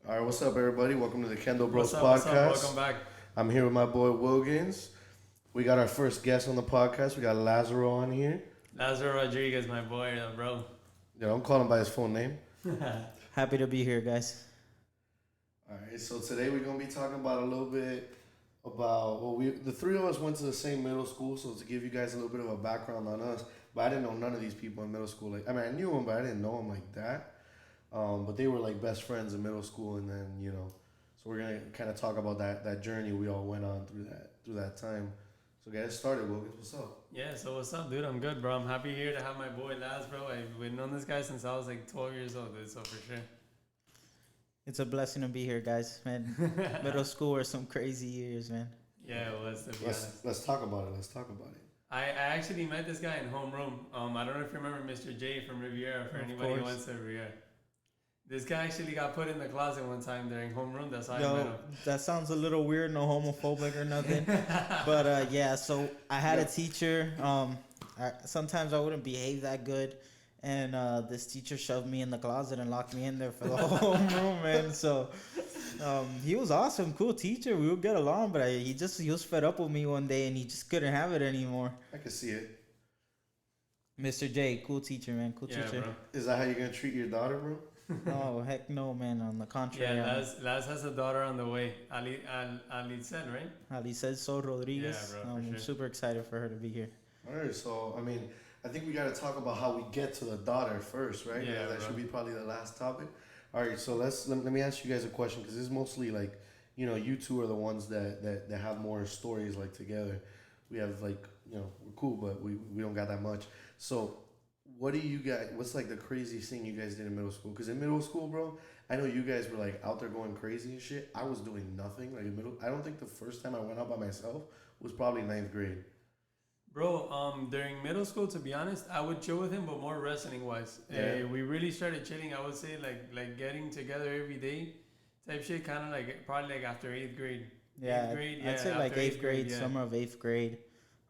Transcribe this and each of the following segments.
All right, what's up, everybody? Welcome to the Kendall Bros What's up? podcast. Welcome back. I'm here with my boy Wilkins. We got our first guest on the podcast. We got Lazaro on here. Lazaro Rodriguez, my boy, bro. Yeah, don't call him by his full name. Happy to be here, guys. All right, so today we're gonna be talking about a little bit about the three of us went to the same middle school, so to give you guys a little bit of a background on us. But I didn't know none of these people in middle school. Like, I mean, I knew them, but I didn't know them like that. But they were like best friends in middle school, and then so we're gonna kind of talk about that journey we all went on through that time. So get it started, Wilkins. What's up? Yeah, so what's up, dude? I'm good, bro. I'm happy here to have my boy Laz, bro. I've known this guy since I was like 12 years old, dude, so for sure. It's a blessing to be here, guys. Man, middle school were some crazy years, man. Yeah, it was, to be honest. Let's talk about it. I actually met this guy in homeroom. I don't know if you remember Mr. J from Riviera, for anybody who went to Riviera. This guy actually got put in the closet one time during homeroom. That's how I met him. That sounds a little weird, no homophobic or nothing. But yeah, so I had a teacher. Sometimes I wouldn't behave that good. And this teacher shoved me in the closet and locked me in there for the whole homeroom, man. So he was awesome, cool teacher. We would get along, but he was fed up with me one day and he just couldn't have it anymore. I can see it. Mr. J, cool teacher, man. Cool teacher. Bro. Is that how you're gonna treat your daughter, bro? No, heck no, man. On the contrary. Yeah, Laz has a daughter on the way. Ali said, right? Ali said so, Rodriguez. Yeah, bro, I'm sure. super excited for her to be here. All right, so I mean, I think we got to talk about how we get to the daughter first, right? Yeah, that bro. should be probably the last topic. All right, so let me ask you guys a question because it's mostly like, you two are the ones that have more stories like together. We have like, we're cool, but we don't got that much. So what do you guys, what's like the craziest thing you guys did in middle school? Because in middle school, bro, I know you guys were like out there going crazy and shit. I was doing nothing. Like I don't think the first time I went out by myself was probably 9th grade. Bro, during middle school, to be honest, I would chill with him, but more wrestling wise. Yeah. We really started chilling. I would say like getting together every day, type shit. Kind of like probably like after 8th grade. Yeah, 8th grade, I'd say like after 8th grade, yeah. summer of 8th grade.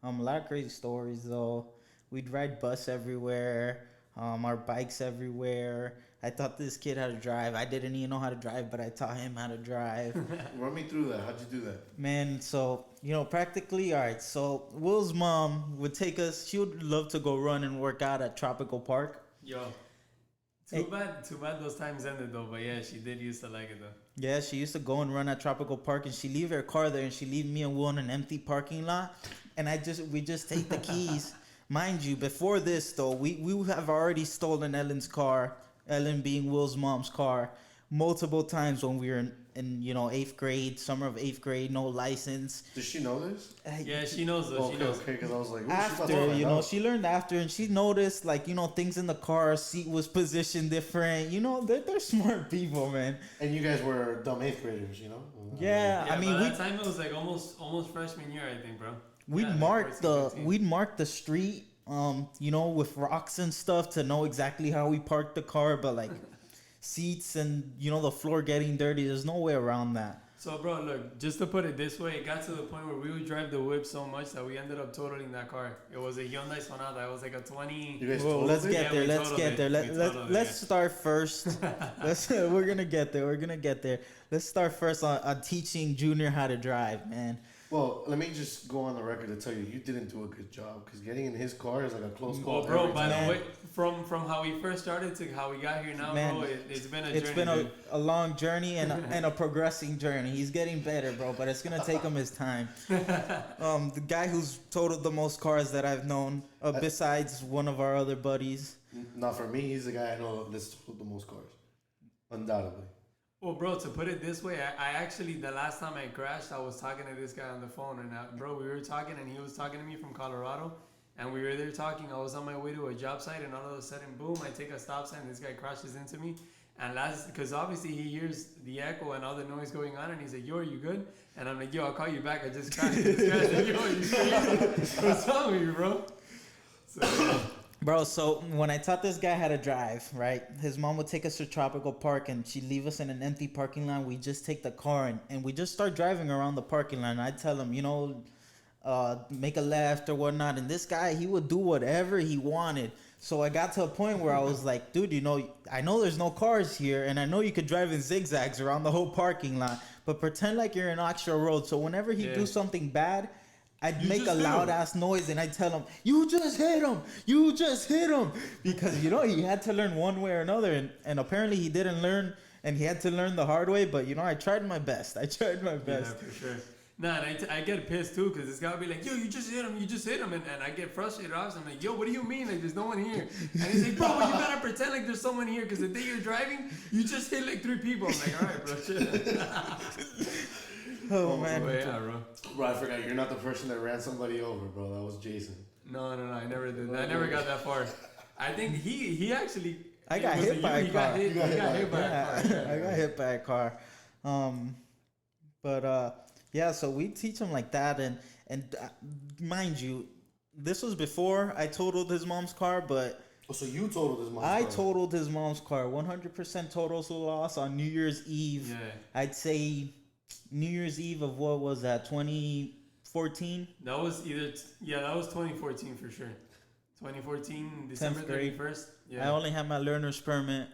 A lot of crazy stories though. We'd ride bus everywhere. Our bikes everywhere. I taught this kid how to drive. I didn't even know how to drive, but I taught him how to drive. Run me through that. How'd you do that? Man, so, practically, all right. So Will's mom would take us. She would love to go run and work out at Tropical Park. Yo, too bad those times ended though. But yeah, she did used to like it though. Yeah, she used to go and run at Tropical Park, and she'd leave her car there, and she'd leave me and Will in an empty parking lot, and we just take the keys. Mind you, before this though, we have already stolen Ellen's car, Ellen being Will's mom's car, multiple times when we were in 8th grade, summer of 8th grade, no license. Does she know this? Yeah, she knows though. She knows. Okay, because I was like, After, she learned after, and she noticed, things in the car, seat was positioned different. They're smart people, man. And you guys were dumb 8th graders, Yeah, I mean, by that time it was like almost freshman year, I think, bro. We'd mark the street, with rocks and stuff to know exactly how we parked the car, but like seats and the floor getting dirty, there's no way around that. So, bro, look, just to put it this way, it got to the point where we would drive the whip so much that we ended up tototaling that car. It was a Hyundai Sonata. It was like a 20. You guys let's it? get there. Let's get there. Let's start first. We're gonna get there. Let's start first on teaching Junior how to drive, man. Well, let me just go on the record to tell you didn't do a good job because getting in his car is like a close call. Oh, bro, by the way, from how we first started to how we got here now, man, bro, it's been a journey. It's been a long journey and a progressing journey. He's getting better, bro, but it's gonna take him his time. The guy who's totaled the most cars that I've known, besides one of our other buddies. Not for me, he's the guy I know that's totaled the most cars, undoubtedly. Well, bro, to put it this way, I actually, the last time I crashed, I was talking to this guy on the phone. And, bro, we were talking, and he was talking to me from Colorado. And we were there talking. I was on my way to a job site, and all of a sudden, boom, I take a stop sign. This guy crashes into me. And because obviously he hears the echo and all the noise going on. And he's like, yo, are you good? And I'm like, yo, I'll call you back. I just crashed. This guy's like, yo, are you crazy? What's wrong with you, bro? So, Bro, so when I taught this guy how to drive, right, his mom would take us to Tropical Park and she'd leave us in an empty parking lot. We just take the car and we just start driving around the parking lot. And I'd tell him, make a left or whatnot. And this guy, he would do whatever he wanted. So I got to a point where I was like, dude, I know there's no cars here, and I know you could drive in zigzags around the whole parking lot, but pretend like you're in actual road. So whenever he do something bad, I'd make a loud ass noise and I'd tell him, "You just hit him! You just hit him!" Because he had to learn one way or another, and apparently he didn't learn, and he had to learn the hard way. But I tried my best. Yeah, for sure. Nah, and I get pissed too, because this guy will be like, "Yo, you just hit him," and I get frustrated. I'm like, "Yo, what do you mean? Like, there's no one here?" And he's like, "Bro, you gotta pretend like there's someone here, because the day you're driving, you just hit like 3 people." I'm like, "All right, bro, shit." Oh man. Yeah, bro. Bro, I forgot. You're not the person that ran somebody over, bro. That was Jason. No, I never did. I never got that far. I think he actually. I got hit by a car. He got hit by a car. I got hit by a car. Yeah, so we teach him like that, and mind you, this was before I totaled his mom's car, but so you totaled his mom's car? I totaled his mom's car, 100% total loss on New Year's Eve. Yeah. I'd say New Year's Eve of what was that, 2014? That was that was 2014 for sure. 2014, December 31st. Yeah. I only had my learner's permit.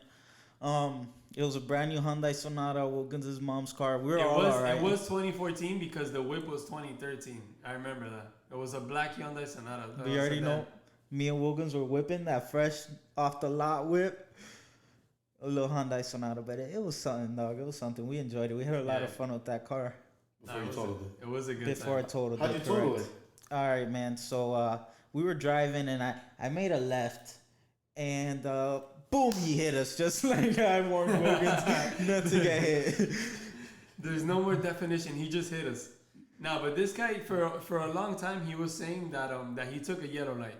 It was a brand new Hyundai Sonata, Wilkins' mom's car. We were all right. It was 2014 because the whip was 2013. I remember that. It was a black Hyundai Sonata. We already know. Me and Wilkins were whipping that fresh off the lot whip. A little Hyundai Sonata, but it was something, dog. It was something. We enjoyed it. We had a lot of fun with that car. Before you totaled it. It was a good Before time. I totaled it. How'd you total it? All right, man. So we were driving, and I made a left, and boom, he hit us just like I warned Wilkins not to get hit. There's no more definition. He just hit us. No, but this guy for a long time he was saying that that he took a yellow light.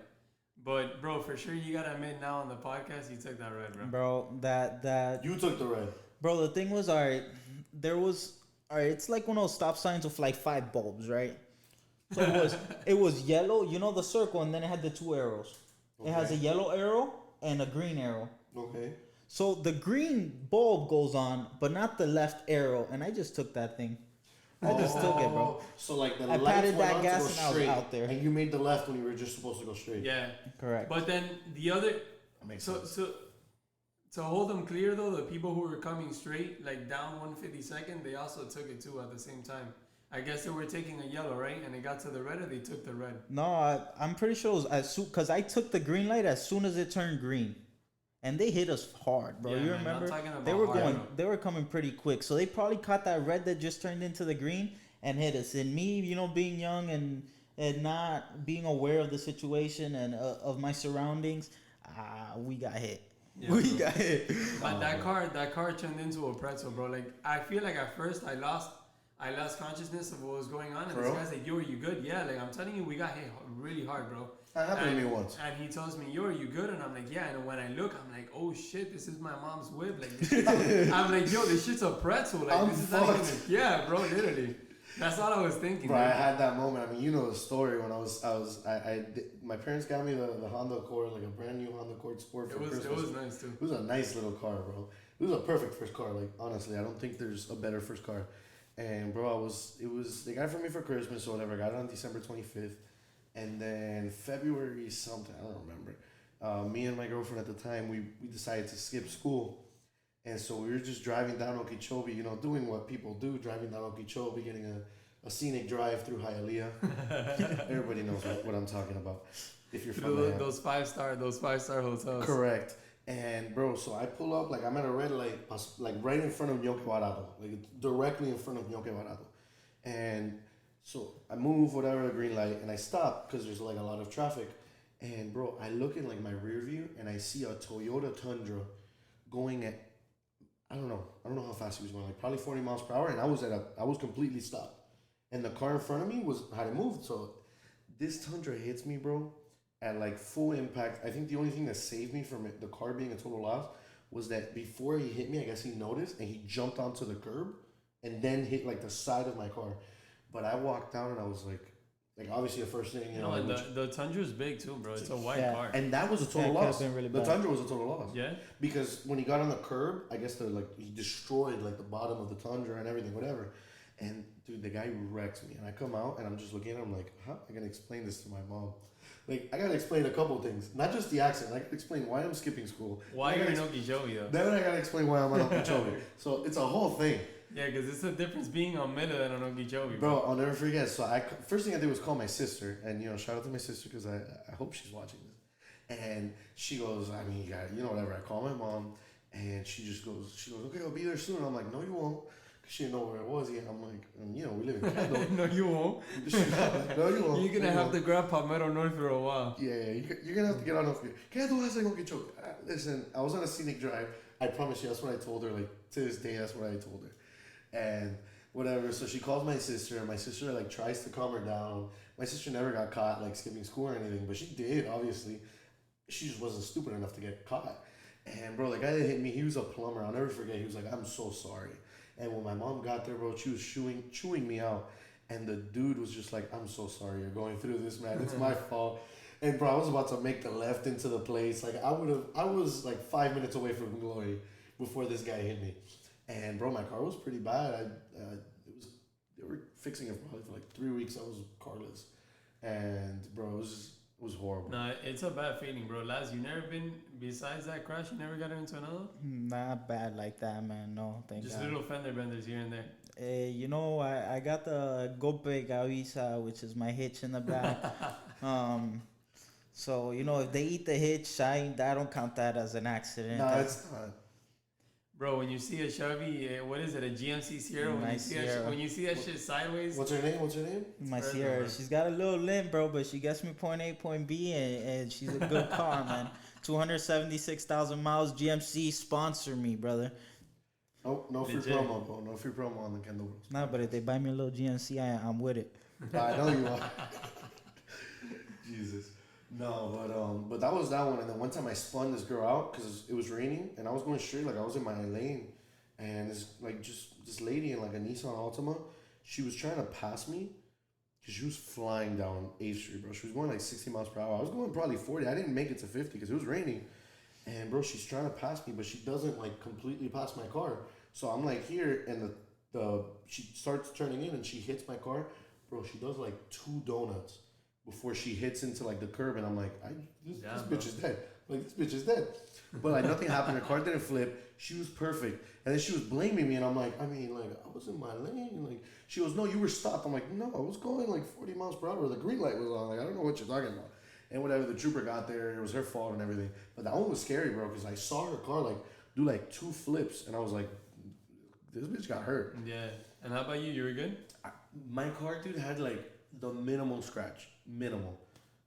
But bro, for sure you gotta admit now on the podcast he took that red, bro. Bro, that you took the red. Bro, the thing was, it's like one of those stop signs with like 5 bulbs, right? So it was yellow, the circle, and then it had the 2 arrows. Okay. It has a yellow arrow and a green arrow. Okay. So the green bulb goes on, but not the left arrow, and I just took that thing. I just took it, bro. So like the I light patted went that on gas to and go I was straight, out there. and you made the left when you were just supposed to go straight. Yeah. Correct. But then the other That makes sense. so to hold them clear though, the people who were coming straight, like down 152nd, they also took it too at the same time. I guess they were taking a yellow, right? And they got to the red, and they took the red. No, I'm pretty sure it was because I took the green light as soon as it turned green, and they hit us hard, bro. Yeah, you man, remember? I'm talking about They were hard, they were coming pretty quick, so they probably caught that red that just turned into the green and hit us. And me, being young and not being aware of the situation and of my surroundings, we got hit. Yeah, we bro. got hit. But that car turned into a pretzel, bro. Like I feel like at first I lost consciousness of what was going on, and this guy's like, "Yo, are you good?" Yeah, like I'm telling you, we got hit really hard, bro. That happened to me once. And he tells me, "Yo, are you good?" And I'm like, "Yeah." And when I look, I'm like, "Oh shit, this is my mom's whip." Like, I'm like, "Yo, this shit's a pretzel." Like, this is not even. Yeah, bro, literally. That's all I was thinking. Bro, I had that moment. I mean, you know the story when my parents got me the Honda Accord, like a brand new Honda Accord Sport for Christmas. It was nice too. It was a nice little car, bro. It was a perfect first car. Like honestly, I don't think there's a better first car. And bro, they got it for me for Christmas or whatever. I got it on December 25th, and then February something, I don't remember. Me and my girlfriend at the time, we decided to skip school, and so we were just driving down Okeechobee, doing what people do, driving down Okeechobee, getting a scenic drive through Hialeah. Everybody knows what I'm talking about. If you're from there. Those five star hotels. Correct. And bro, so I pull up, like I'm at a red light, like right in front of Ñoque Barado, like directly in front of Ñoque Barado. And so I move, whatever, the green light, and I stop because there's like a lot of traffic. And bro, I look in like my rear view and I see a Toyota Tundra going at, I don't know how fast he was going, like probably 40 miles per hour. And I was completely stopped. And the car in front of me hadn't moved. So this Tundra hits me, bro, at like full impact. I think the only thing that saved me from the car being a total loss was that before he hit me, I guess he noticed and he jumped onto the curb and then hit like the side of my car. But I walked down and I was like obviously the first thing, and the Tundra's big too, bro. It's a white car. And that was a total loss. Really the Tundra was a total loss. Yeah. Because when he got on the curb, I guess he destroyed like the bottom of the Tundra and everything, whatever. And dude, the guy wrecks me. And I come out and I'm just looking at him like, how am I gonna explain this to my mom? Like, I gotta explain a couple things. Not just the accent. I gotta explain why I'm skipping school. Why you're an Okeechobee, though? Then I gotta explain why I'm an Okeechobee. So it's a whole thing. Yeah, because it's the difference being on Miller than on Okeechobee, Bro, I'll never forget. So first thing I did was call my sister. And, you know, shout out to my sister because I hope she's watching this. And she goes, I mean, whatever. I call my mom. And she goes, okay, I'll be there soon. I'm like, no, you won't. Because she didn't know where I was yet. I'm like, you know, we live in Kendall. No, you won't. Like, no, you won't. You're going to have to grab Palmetto North for a while. Yeah, you're going to have to get on off here. Kendall has to go get choked. Listen, I was on a scenic drive. I promise you, that's what I told her. Like, to this day, that's what I told her. And whatever, so she calls my sister, and my sister, like, tries to calm her down. My sister never got caught, like, skipping school or anything, but she did, obviously. She just wasn't stupid enough to get caught. And, bro, the guy that hit me, he was a plumber. I'll never forget. He was like, I'm so sorry. And when my mom got there, bro, she was chewing me out. And the dude was just like, I'm so sorry you're going through this, man. It's my fault. And, bro, I was about to make the left into the place. Like, I was, like, 5 minutes away from glory before this guy hit me. And, bro, my car was pretty bad. They were fixing it probably for, like, 3 weeks. I was carless. And, bro, it was horrible. Nah, it's a bad feeling, bro. Laz, you never been, besides that crash, you never got into another? Not bad like that, man. No, thank Just God. little fender benders here and there. You know, I got the Golpe Gavisa, which is my hitch in the back. So, you know, if they eat the hitch, I don't count that as an accident. No, it's not. Bro, when you see a Chevy, what is it, a GMC Sierra? When you see that shit sideways. What's her name? My Sierra. She's got a little limp, bro, but she gets me point A, point B, and she's a good car, man. 276,000 miles. GMC sponsor me, brother. Oh, no free promo, bro. No free promo on the Kendall Bros. Nah, but if they buy me a little GMC, I'm with it. I know you are. Jesus. No, but that was that one. And then one time I spun this girl out because it was raining and I was going straight, like I was in my lane, and this like just this lady in like a Nissan Altima, she was trying to pass me because she was flying down 8th Street, bro. She was going like 60 miles per hour. I was going probably 40. I didn't make it to 50 because it was raining, and bro, she's trying to pass me, but she doesn't like completely pass my car. So I'm like here, and the she starts turning in and she hits my car, bro. She does like 2 donuts before she hits into like the curb, and I'm like, this bitch is dead. Like, this bitch is dead. But like nothing happened. Her car didn't flip. She was perfect. And then she was blaming me, and I'm like, I mean, like, I was in my lane. Like, she goes, no, you were stopped. I'm like, no, I was going like 40 miles per hour. The green light was on. Like, I don't know what you're talking about. And whatever, the trooper got there. It was her fault and everything. But that one was scary, bro, because I saw her car like do like 2 flips, and I was like, this bitch got hurt. Yeah. And how about you? You were good? My car, dude, had like the minimal scratch. Minimal.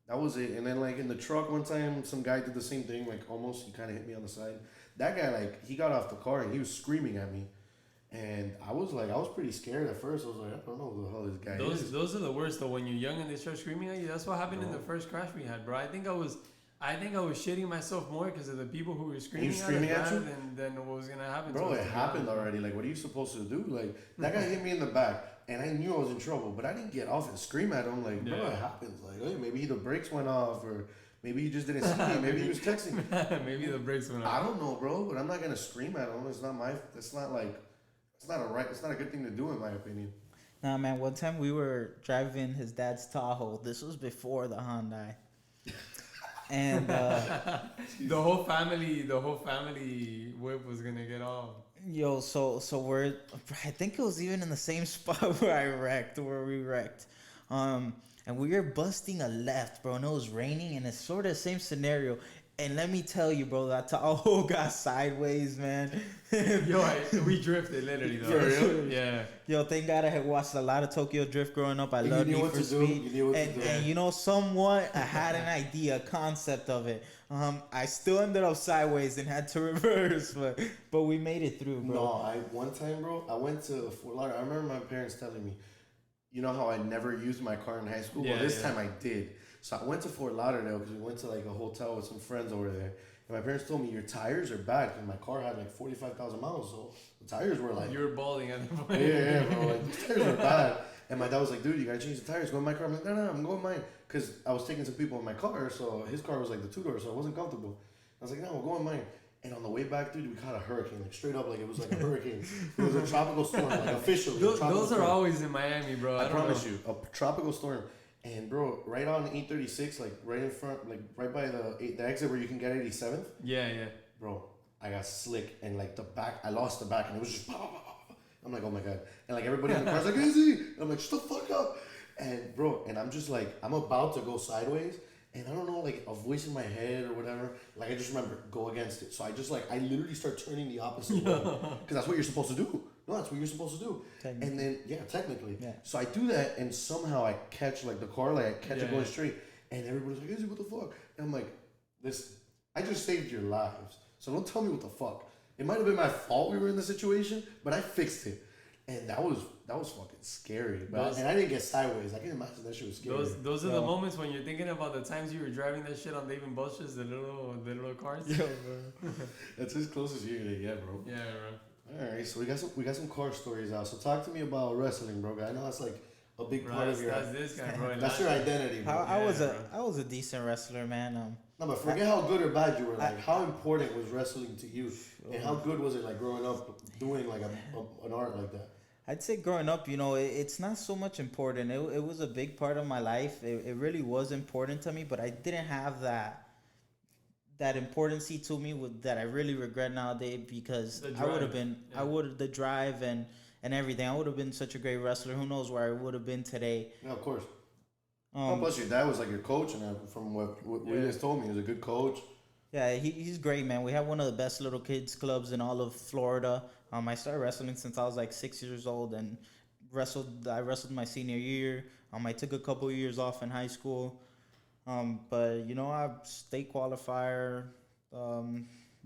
That was it. And then like in the truck one time, some guy did the same thing. Like almost, he kind of hit me on the side. That guy, like, he got off the car and he was screaming at me. And I was pretty scared at first. I was like, I don't know who the hell this guy is. Those are the worst though. When you're young and they start screaming at you. That's what happened in the first crash we had, bro. I think I was shitting myself more because of the people who were screaming at you than what was gonna happen. Bro, it happened already. Like, what are you supposed to do? Like, that guy hit me in the back. And I knew I was in trouble, but I didn't get off and scream at him. Like, bro, it happens. Like, hey, maybe the brakes went off, or maybe he just didn't see me. Maybe he was texting me. Maybe the brakes went off. I don't know, bro. But I'm not gonna scream at him. It's not a good thing to do, in my opinion. Nah, man. One time we were driving his dad's Tahoe. This was before the Hyundai. And the whole family whip was gonna get off. Yo, so we're, I think it was even in the same spot where we wrecked. And we were busting a left, bro, and it was raining, and it's sort of the same scenario. And let me tell you, bro, that Tahoe got sideways, man. Yo, we drifted literally, though. For real? Yeah. Yo, thank God I had watched a lot of Tokyo Drift growing up. I love Need for Speed. And you know, somewhat I had an idea, a concept of it. I still ended up sideways and had to reverse, but we made it through, bro. No, one time, bro, I went to Fort Lauderdale. I remember my parents telling me, you know how I never used my car in high school? Well, this time I did. So I went to Fort Lauderdale because we went to like a hotel with some friends over there. And my parents told me, your tires are bad, because my car had like 45,000 miles. So the tires were like... You were balding at the point. Yeah, bro. Like, the tires were bad. And my dad was like, dude, you got to change the tires. Go in my car. I'm like, no, I'm going mine. Because I was taking some people in my car. So his car was like the 2-door, so it wasn't comfortable. I was like, no, we'll go in mine. And on the way back, dude, we caught a hurricane. Like, straight up, like, it was like a hurricane. It was a tropical storm, like, officially. Those are always in Miami, bro. I promise you. A tropical storm. And bro, right on 836, like right in front, like right by the exit where you can get 87th. Yeah, yeah. Bro, I got slick and like the back, I lost the back and it was just. I'm like, oh my god, and like everybody in the car's like, Izzy, and I'm like, shut the fuck up, and bro, and I'm just like, I'm about to go sideways, and I don't know, like a voice in my head or whatever, like I just remember go against it, so I just like I literally start turning the opposite way because that's what you're supposed to do. No, that's what you're supposed to do. And then technically. Yeah. So I do that, and somehow I catch like the car, like I catch it going straight, and everybody's like, Izzy, what the fuck? And I'm like, this, I just saved your lives, so don't tell me what the fuck. It might have been my fault we were in the situation, but I fixed it, and that was fucking scary. But and I didn't get sideways. I can imagine that shit was scary. Those are the moments when you're thinking about the times you were driving that shit on Dave and Buster's, the little cars. Yo, bro. That's as close as you're gonna get, bro. Yeah, bro. All right, so we got some car stories out. So talk to me about wrestling, bro. I know that's like a big part of your. That's this guy, bro. That's your identity, bro. I was a decent wrestler, man. No, but forget how good or bad you were. Like, how important was wrestling to you, and how good was it, like growing up doing like an art like that? I'd say growing up, you know, it's not so much important. It was a big part of my life. It really was important to me, but I didn't have that importancy to me that I really regret nowadays, because I would have been, the drive and everything. I would have been such a great wrestler. Who knows where I would have been today? Yeah, of course. Plus your dad was like your coach, and from what you guys told me, he was a good coach. Yeah, he's great, man. We have one of the best little kids clubs in all of Florida. I started wrestling since I was like 6 years old, and I wrestled my senior year. I took a couple years off in high school. But you know, I'm state qualifier.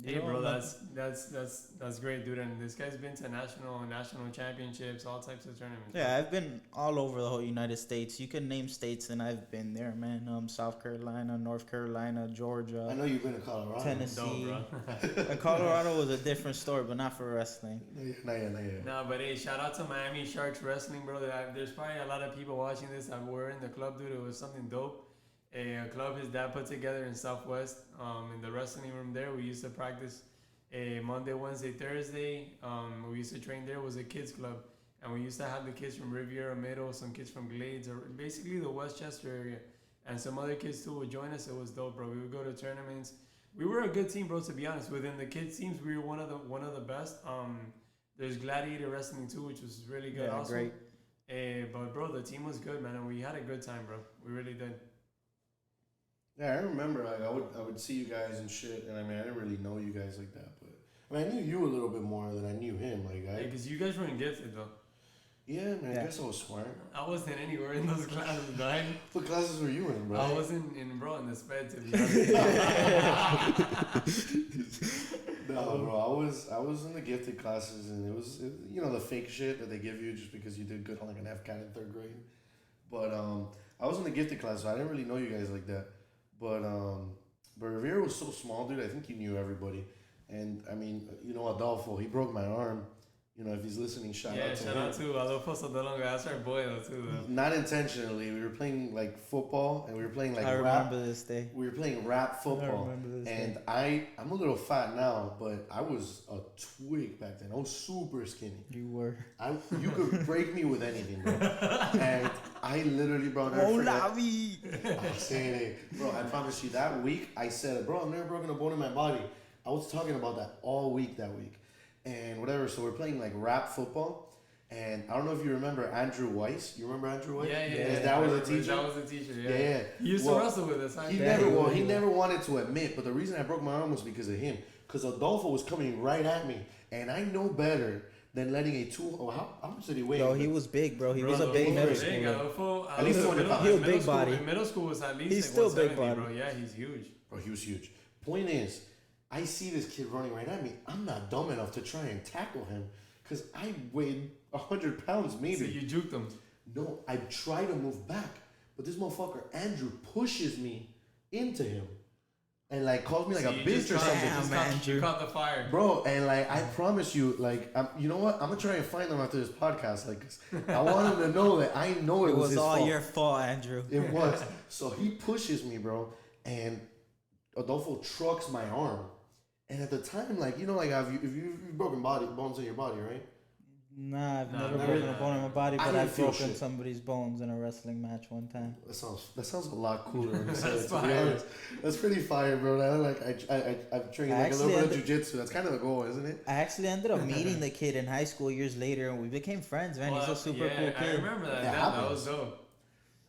Hey, bro, that's great, dude. And this guy's been to national championships, all types of tournaments. Yeah, I've been all over the whole United States. You can name states, and I've been there, man. South Carolina, North Carolina, Georgia. I know you've been to Colorado, Tennessee. Colorado was a different story, but not for wrestling. Not yet. No, but hey, shout out to Miami Sharks Wrestling, bro. There's probably a lot of people watching this that were in the club, dude. It was something dope. A club his dad put together in Southwest, in the wrestling room there. We used to practice Monday, Wednesday, Thursday. We used to train there. It was a kids club, and we used to have the kids from Riviera Middle, some kids from Glades, or basically the Westchester area, and some other kids too would join us. It was dope, bro. We would go to tournaments. We were a good team, bro. To be honest, within the kids teams, we were one of the best. There's Gladiator Wrestling too, which was really good. Also, great. But bro, the team was good, man, and we had a good time, bro. We really did. Yeah, I remember. Like, I would see you guys and shit, and I mean, I didn't really know you guys like that, but I mean, I knew you a little bit more than I knew him. Like, because you guys weren't gifted though. Yeah, man. I guess I was smart. I wasn't anywhere in those classes, dog. What classes were you in, bro? I wasn't in the sped, to be honest. No, bro. I was in the gifted classes, and it was the fake shit that they give you just because you did good on like an FCAT in third grade. But I was in the gifted class, so I didn't really know you guys like that. But Rivera was so small, dude. I think he knew everybody. And I mean, Adolfo, he broke my arm. If he's listening, shout out to him. Yeah, shout out to Adolfo Sotolonga. That's our boy, though, too. Though. Not intentionally. We were playing like football, and we were playing like rap. I remember this day. We were playing rap football. I remember this and day. I'm a little fat now, but I was a twig back then. I was super skinny. You were. You could break me with anything, bro. And I literally, bro, never I'm saying it. Bro, I promise you, that week, I said, bro, I've never broken a bone in my body. I was talking about that all week that week. And whatever, so we're playing like rap football, and I don't know if you remember Andrew Weiss. You remember Andrew Weiss? Yeah. That was a teacher. That was a teacher. Yeah. He used to wrestle with us. He never wanted to admit, but the reason I broke my arm was because of him. Because Adolfo was coming right at me, and I know better than letting a how much did he weigh? Yo, he was big, bro. He was a big middle school. At least 200 pounds. He was big body. In middle school was at least. He's still big body, bro. Yeah, he's huge. Bro, he was huge. Point is, I see this kid running right at me. I'm not dumb enough to try and tackle him because I weighed 100 pounds maybe. So you juked him? No, I try to move back, but this motherfucker Andrew pushes me into him and like calls me like a bitch or something. You caught the fire, bro. And like I promise you, like you know what? I'm gonna try and find them after this podcast. Like I want him to know that I know it was his all fault. your fault, Andrew. It was. So he pushes me, bro, and Adolfo trucks my arm. And at the time, like, if you've broken bones in your body, right? Nah, I've Nah, never never broken a that. bone in my body, I but didn't I've feel broken shit. somebody's bones in a wrestling match one time. That sounds a lot cooler. When you say That's it, to be fire. honest. That's pretty fire, bro. I've trained I like a little bit of actually jujitsu. That's kind of the goal, isn't it? I actually ended up meeting the kid in high school years later, and we became friends, man. He's a super cool I kid. remember that. That That happens. was dope.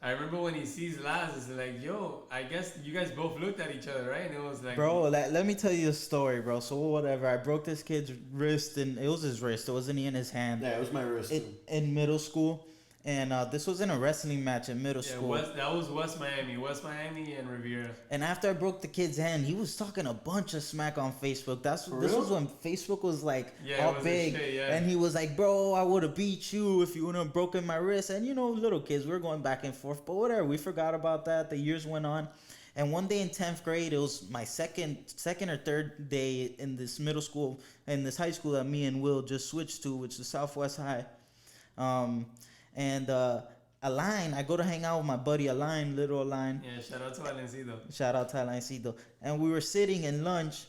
I remember when he sees Laz, it's like, yo, I guess you guys both looked at each other, right? And it was like, Bro, let me tell you a story, bro. So whatever, I broke this kid's wrist, and it was his wrist. It wasn't in his hand. Yeah, it was my wrist. In middle school, and this was in a wrestling match in middle yeah, school. that was West Miami and Riviera. And after I broke the kid's hand, he was talking a bunch of smack on Facebook. This was when Facebook was like Yeah, all it was big, shit, yeah. and he was like, "Bro, I would have beat you if you wouldn't have broken my wrist." And little kids, we're going back and forth, but whatever. We forgot about that. The years went on, and one day in 10th grade, it was my second or third day in this middle school, in this high school that me and Will just switched to, which is Southwest High. Alain, I go to hang out with my buddy Alain, little Alain. Yeah, shout out to Valencito. Shout out to Alaincito. And we were sitting in lunch,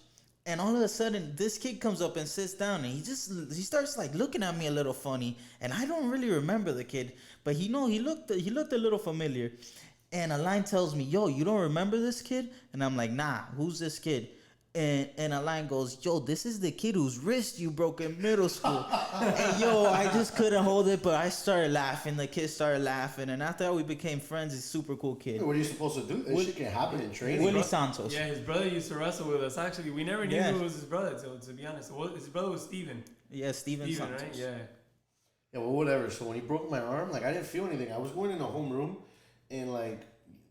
and all of a sudden, this kid comes up and sits down, and he starts like looking at me a little funny, and I don't really remember the kid, but he looked a little familiar. And Alain tells me, "Yo, you don't remember this kid?" And I'm like, "Nah, who's this kid?" And Alain goes, "Yo, this is the kid whose wrist you broke in middle school." And yo, I just couldn't hold it, but I started laughing. The kid started laughing, and after that, we became friends. He's a super cool kid. What are you supposed to do? That shit can happen in training. Willie Santos. Yeah, his brother used to wrestle with us. Actually, we never knew Yeah. who was his brother. To be honest, his brother was Steven. Yeah, Steven Santos. Right? Yeah. Yeah, well, whatever. So when he broke my arm, like, I didn't feel anything. I was going in the homeroom, and like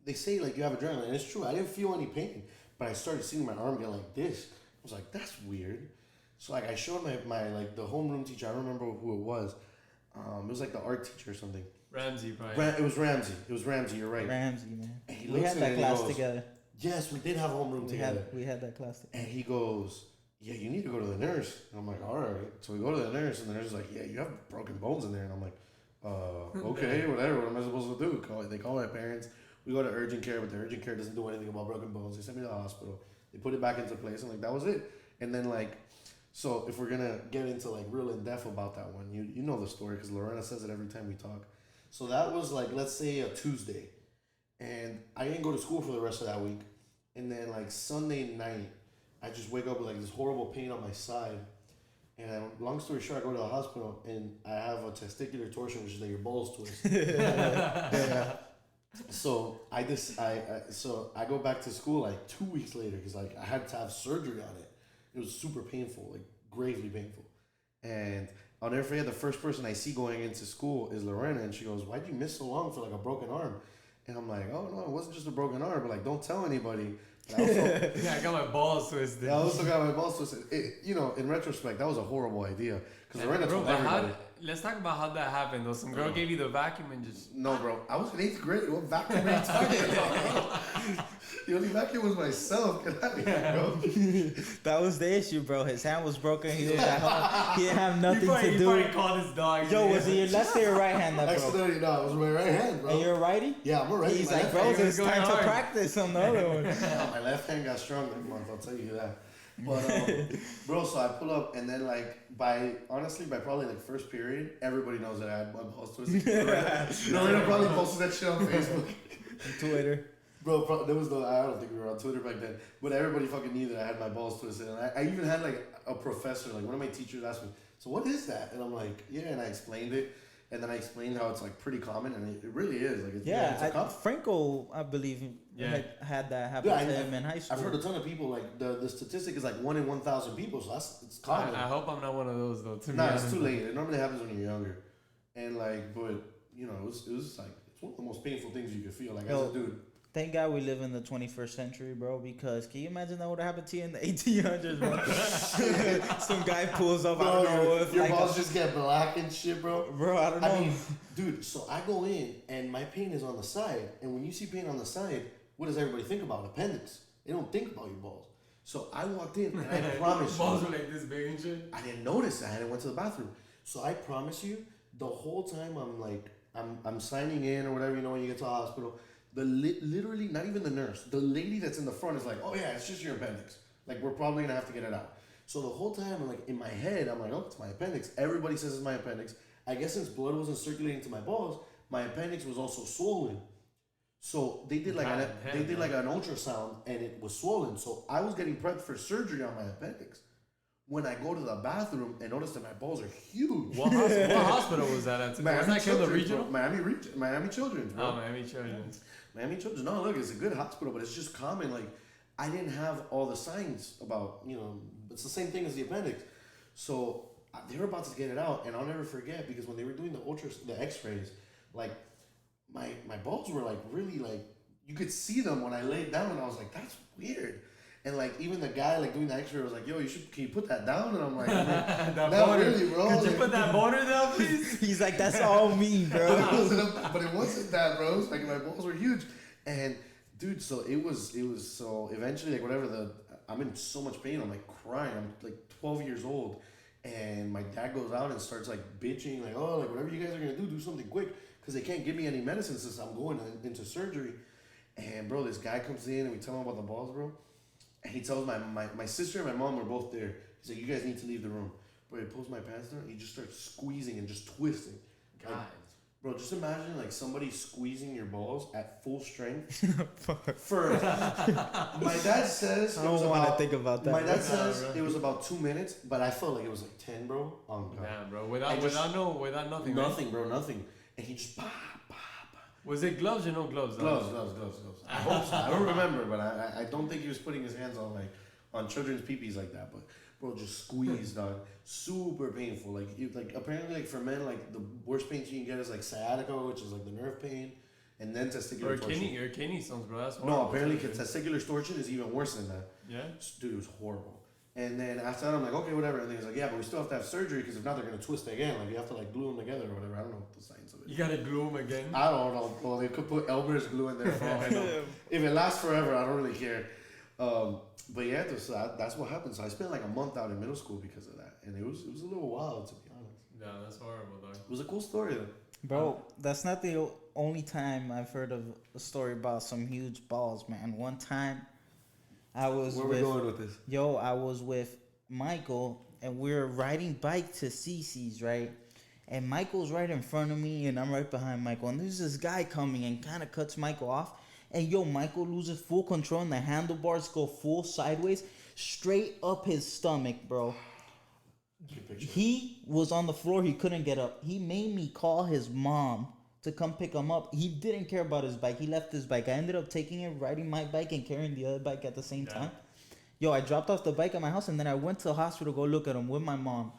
they say, like, you have adrenaline, and it's true. I didn't feel any pain, but I started seeing my arm get like this. I was like, that's weird. So like I showed my like the homeroom teacher. I don't remember who it was. It was like the art teacher or something. Ramsey, probably. It was Ramsey. It was Ramsey. You're right. Ramsey, man. And he We looks had at it that and he class goes, together. Yes, we did have homeroom together. We had that class together. And he goes, yeah, you need to go to the nurse. And I'm like, all right. So we go to the nurse, and the nurse is like, yeah, you have broken bones in there. And I'm like, okay, whatever. What am I supposed to do? They call my parents. We go to urgent care, but the urgent care doesn't do anything about broken bones. They sent me to the hospital. They put it back into place, and like that was it. And then like, so if we're gonna get into like real in depth about that one, you know the story because Lorena says it every time we talk. So that was like, let's say a Tuesday, and I didn't go to school for the rest of that week. And then like Sunday night, I just wake up with like this horrible pain on my side. And long story short, I go to the hospital and I have a testicular torsion, which is like your balls twist. Yeah. So so I go back to school like 2 weeks later because like I had to have surgery on it. It was super painful, like gravely painful. And I'll never forget the first person I see going into school is Lorena, and she goes, "Why'd you miss so long for like a broken arm?" And I'm like, "Oh no, it wasn't just a broken arm, but like don't tell anybody." Yeah, I got my balls twisted. I also got my balls twisted. In retrospect, that was a horrible idea because Lorena told but everybody. let's talk about how that happened though. Some girl gave you the vacuum and just. No, bro. I was in 8th grade. What vacuum are you talking about? The only vacuum was myself. Get out of here, bro. That was the issue, bro. His hand was broken. He was at home. He didn't have nothing You to do. probably called his dog. Yo, was it your left or your right hand that broke? Accidentally, no, it was my right hand, bro. And you're a righty? Yeah, I'm a righty. He's My like, left bro, hand- it's time to hard. practice on the other one. my left hand got strong that month. I'll tell you that. But bro, so I pull up, and then like by probably like first period, everybody knows that I had my balls twisted. Lorena probably posted that shit on Facebook. Twitter. Bro, I don't think we were on Twitter back then, but everybody fucking knew that I had my balls twisted. And I even had like a professor, like one of my teachers asked me, "So what is that?" And I'm like, "Yeah," and I explained it. And then I explained how it's like pretty common, and it really is. Like, it's Franco, I believe, had that happen to him in high school. I've heard a ton of people, like, the statistic is like 1 in 1,000 people, so it's common. I hope I'm not one of those though. It's too late. It normally happens when you're younger. And like, but, you know, it was like, it's one of the most painful things you could feel, like, as a dude. Thank God we live in the 21st century, bro, because can you imagine that would have happened to you in the 1800s, bro? Some guy pulls up, I don't know if your like balls just get black and shit, bro. Bro, I don't know. I mean, dude, so I go in, and my pain is on the side, and when you see pain on the side, what does everybody think about? Appendix. They don't think about your balls. So I walked in, and I promise you. Balls were like this big and shit. I didn't notice that. I hadn't went to the bathroom. So I promise you, the whole time I'm signing in or whatever, you know, when you get to the hospital, literally, not even the nurse, the lady that's in the front is like, "Oh yeah, it's just your appendix. Like, we're probably gonna have to get it out." So the whole time, like in my head, I'm like, oh, it's my appendix. Everybody says it's my appendix. I guess since blood wasn't circulating to my balls, my appendix was also swollen. So they did like an ultrasound and it was swollen. So I was getting prepped for surgery on my appendix. When I go to the bathroom and notice that my balls are huge. What hospital was that at? Was that Kendall Regional? Miami Children's, bro. Oh, Miami Children's. Miami Children's. No, look, it's a good hospital, but it's just common. Like, I didn't have all the signs about, it's the same thing as the appendix. So they were about to get it out, and I'll never forget because when they were doing the X-rays, like my balls were like really like you could see them when I laid down, and I was like, that's weird. And like even the guy like doing the X-ray was like, "Yo, can you put that down?" And I'm like, "Not really, bro." Could you put that boner down, please? He's like, "That's all me, bro." But it wasn't that, bro. It's like my balls were huge, and dude, so it was so eventually like whatever I'm in so much pain. I'm like crying. I'm like 12 years old, and my dad goes out and starts like bitching, like, "Oh, like whatever you guys are gonna do something quick, because they can't give me any medicine since I'm going into surgery." And bro, this guy comes in and we tell him about the balls, bro. And he tells my sister and my mom were both there. He's like, "You guys need to leave the room." Bro, he pulls my pants down. He just starts squeezing and just twisting. Like, bro, just imagine like somebody squeezing your balls at full strength. For my dad says I don't want to think about that. My dad says it was about 2 minutes, but I felt like it was like 10, bro. Oh god. Yeah, bro. Without nothing. Nothing, right? bro. Nothing. And he just Was it gloves or no gloves? Gloves. I hope so. I don't remember, but I don't think he was putting his hands on children's peepees like that. But bro, just squeezed, dog. Super painful. Like apparently like for men, like the worst pain you can get is like sciatica, which is like the nerve pain, and then testicular torsion. Or kidney stones, bro. That's no, apparently testicular torsion is even worse than that. Yeah. Dude, it was horrible. And then after that, I'm like, okay, whatever. And then he's like, yeah, but we still have to have surgery because if not, they're gonna twist again. Like you have to like glue them together or whatever. I don't know the science of it. You gotta glue them again. I don't know. Well, they could put Elmer's glue in there for all I know. If it lasts forever, I don't really care. But yeah, that's what happened. So I spent like a month out in middle school because of that, and it was a little wild to be honest. Yeah, that's horrible, dog. It was a cool story though. Bro, that's not the only time I've heard of a story about some huge balls, man. One time, I was Where are we going with this? Yo, I was with Michael, and we were riding bike to CC's, right? And Michael's right in front of me, and I'm right behind Michael. And there's this guy coming and kind of cuts Michael off. And yo, Michael loses full control, and the handlebars go full sideways, straight up his stomach, bro. He was on the floor. He couldn't get up. He made me call his mom to come pick him up. He didn't care about his bike. He left his bike. I ended up taking it, riding my bike, and carrying the other bike at the same time. Yo, I dropped off the bike at my house, and then I went to the hospital to go look at him with my mom.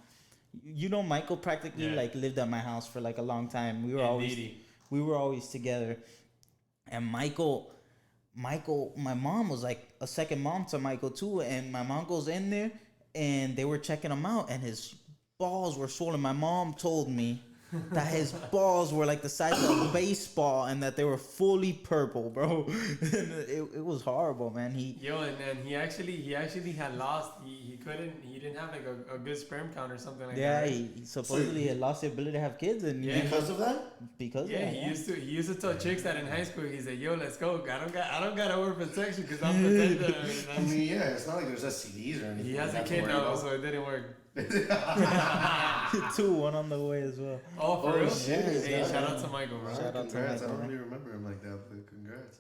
You know, Michael practically like lived at my house for like a long time. We were always together. And Michael, my mom was like a second mom to Michael too. And my mom goes in there, and they were checking him out, and his balls were swollen. My mom told me that his balls were like the size of a baseball, and that they were fully purple, bro. it was horrible, man. And he actually had lost. He didn't have like a good sperm count or something like that. Yeah, he supposedly had lost the ability to have kids, and because of that. Because yeah, of that, he used to tell chicks that in high school. He said, "Yo, let's go. I don't got to wear protection because I'm protected." I mean, yeah, it's not like there's STDs or anything. He has a kid now, so it didn't work. 2, 1 on the way as well. Oh, for real? Shit. Hey, shout out to Michael, bro. Shout out to Michael. I don't really remember him like that, but congrats.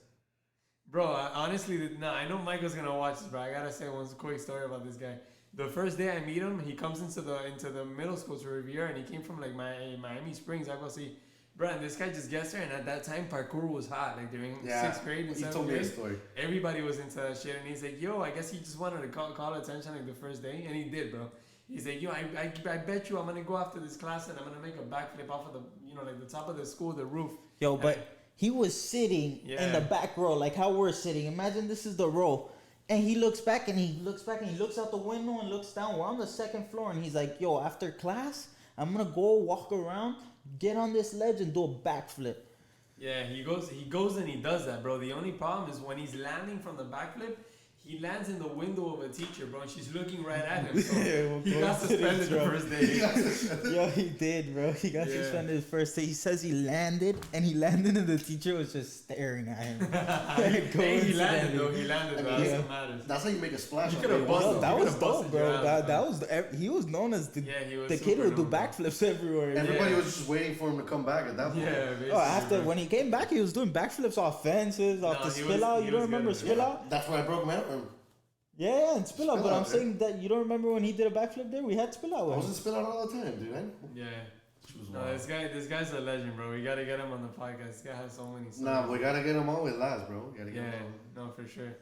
Bro, honestly, I know Michael's gonna watch this, bro. I gotta say one quick story about this guy. The first day I meet him, he comes into the middle school to Riviera, and he came from like Miami Springs. I go see, bro, and this guy just gets there, and at that time parkour was hot, like during 6th grade and 7th grade. Story. Everybody was into that shit, and he's like, yo, I guess he just wanted to call attention like the first day, and he did, bro. He's like, yo, I bet you I'm gonna go after this class and I'm gonna make a backflip off of the top of the school, the roof. Yo, but he was sitting in the back row, like how we're sitting. Imagine this is the row. And he looks back and he looks out the window and looks down. We're on the 2nd floor, and he's like, yo, after class, I'm gonna go walk around, get on this ledge, and do a backflip. Yeah, he goes and he does that, bro. The only problem is when he's landing from the backflip, He lands in the window of a teacher, bro, and she's looking right at him. So Yeah, he got suspended the first day. Yo, he did, bro. He got suspended the first day. He says he landed, and the teacher was just staring at him. Hey, he landed, though. He landed, though. That's what matters. That's how you make a splash. You could have busted. That was dope, bro. That was he was known as the kid who would do backflips everywhere. Everybody was just waiting for him to come back at that point. Yeah, after when he came back, he was doing backflips off fences, off the spill out. You don't remember spill out? That's where I broke my arm. Yeah, and spill out. But I'm saying that you don't remember when he did a backflip there. We had spill out. I wasn't spill out all the time, dude. Yeah. No, this guy's a legend, bro. We gotta get him on the podcast. This guy has so many stories. Nah, we gotta get him on with last, bro. We gotta get him on. No, for sure.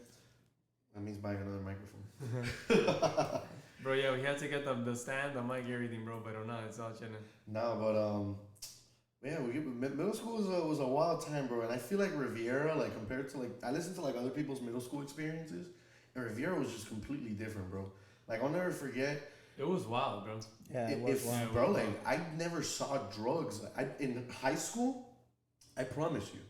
That means buying another microphone. Bro, yeah, we had to get the stand, the mic, everything, bro. But no, it's all chilling. No, but middle school was a wild time, bro. And I feel like Riviera, like compared to like I listened to like other people's middle school experiences, and Riviera was just completely different, bro. Like I'll never forget. It was wild, bro. Yeah, it was wild. Bro, like I never saw drugs. In high school, I promise you.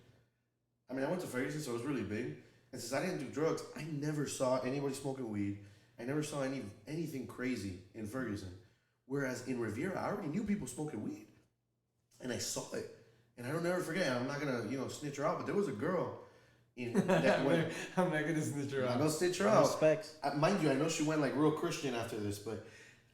I mean, I went to Ferguson, so it was really big. And since I didn't do drugs, I never saw anybody smoking weed. I never saw anything crazy in Ferguson. Whereas in Riviera, I already knew people smoking weed, and I saw it. And I don't never forget. I'm not gonna snitch her out, but there was a girl. I'm not gonna snitch her out. I'm gonna snitch her out. Respect. Mind you, I know she went like real Christian after this, but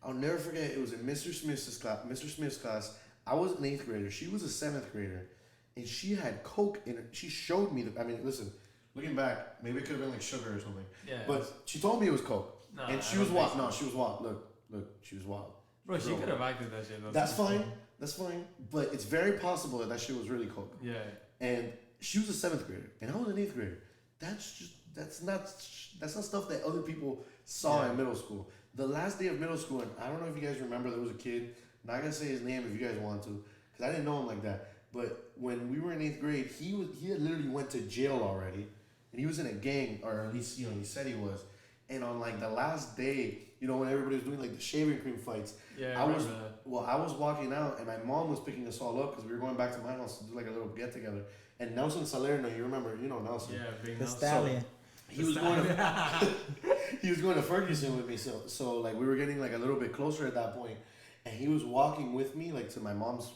I'll never forget. It was in Mr. Smith's class. I was an 8th grader. She was a 7th grader, and she had coke in it. She showed me listen, looking back, maybe it could have been like sugar or something. Yeah. But she told me it was coke, and she was wild. No, she was wild. Look, she was wild. Bro, she could have acted that shit. That's fine. That's fine. But it's very possible that shit was really coke. Yeah. And she was a 7th grader, and I was an 8th grader. That's not stuff that other people saw in middle school. The last day of middle school, and I don't know if you guys remember, there was a kid. I'm not gonna say his name if you guys want to, because I didn't know him like that. But when we were in 8th grade, he had literally went to jail already, and he was in a gang, or at least he said he was. And on like the last day, when everybody was doing like the shaving cream fights, I was walking out, and my mom was picking us all up because we were going back to my house to do like a little get together. And Nelson Salerno, you remember, Nelson. Yeah, big the Nelson. stallion. He was going to Ferguson with me, so like we were getting like a little bit closer at that point, and he was walking with me like to my mom's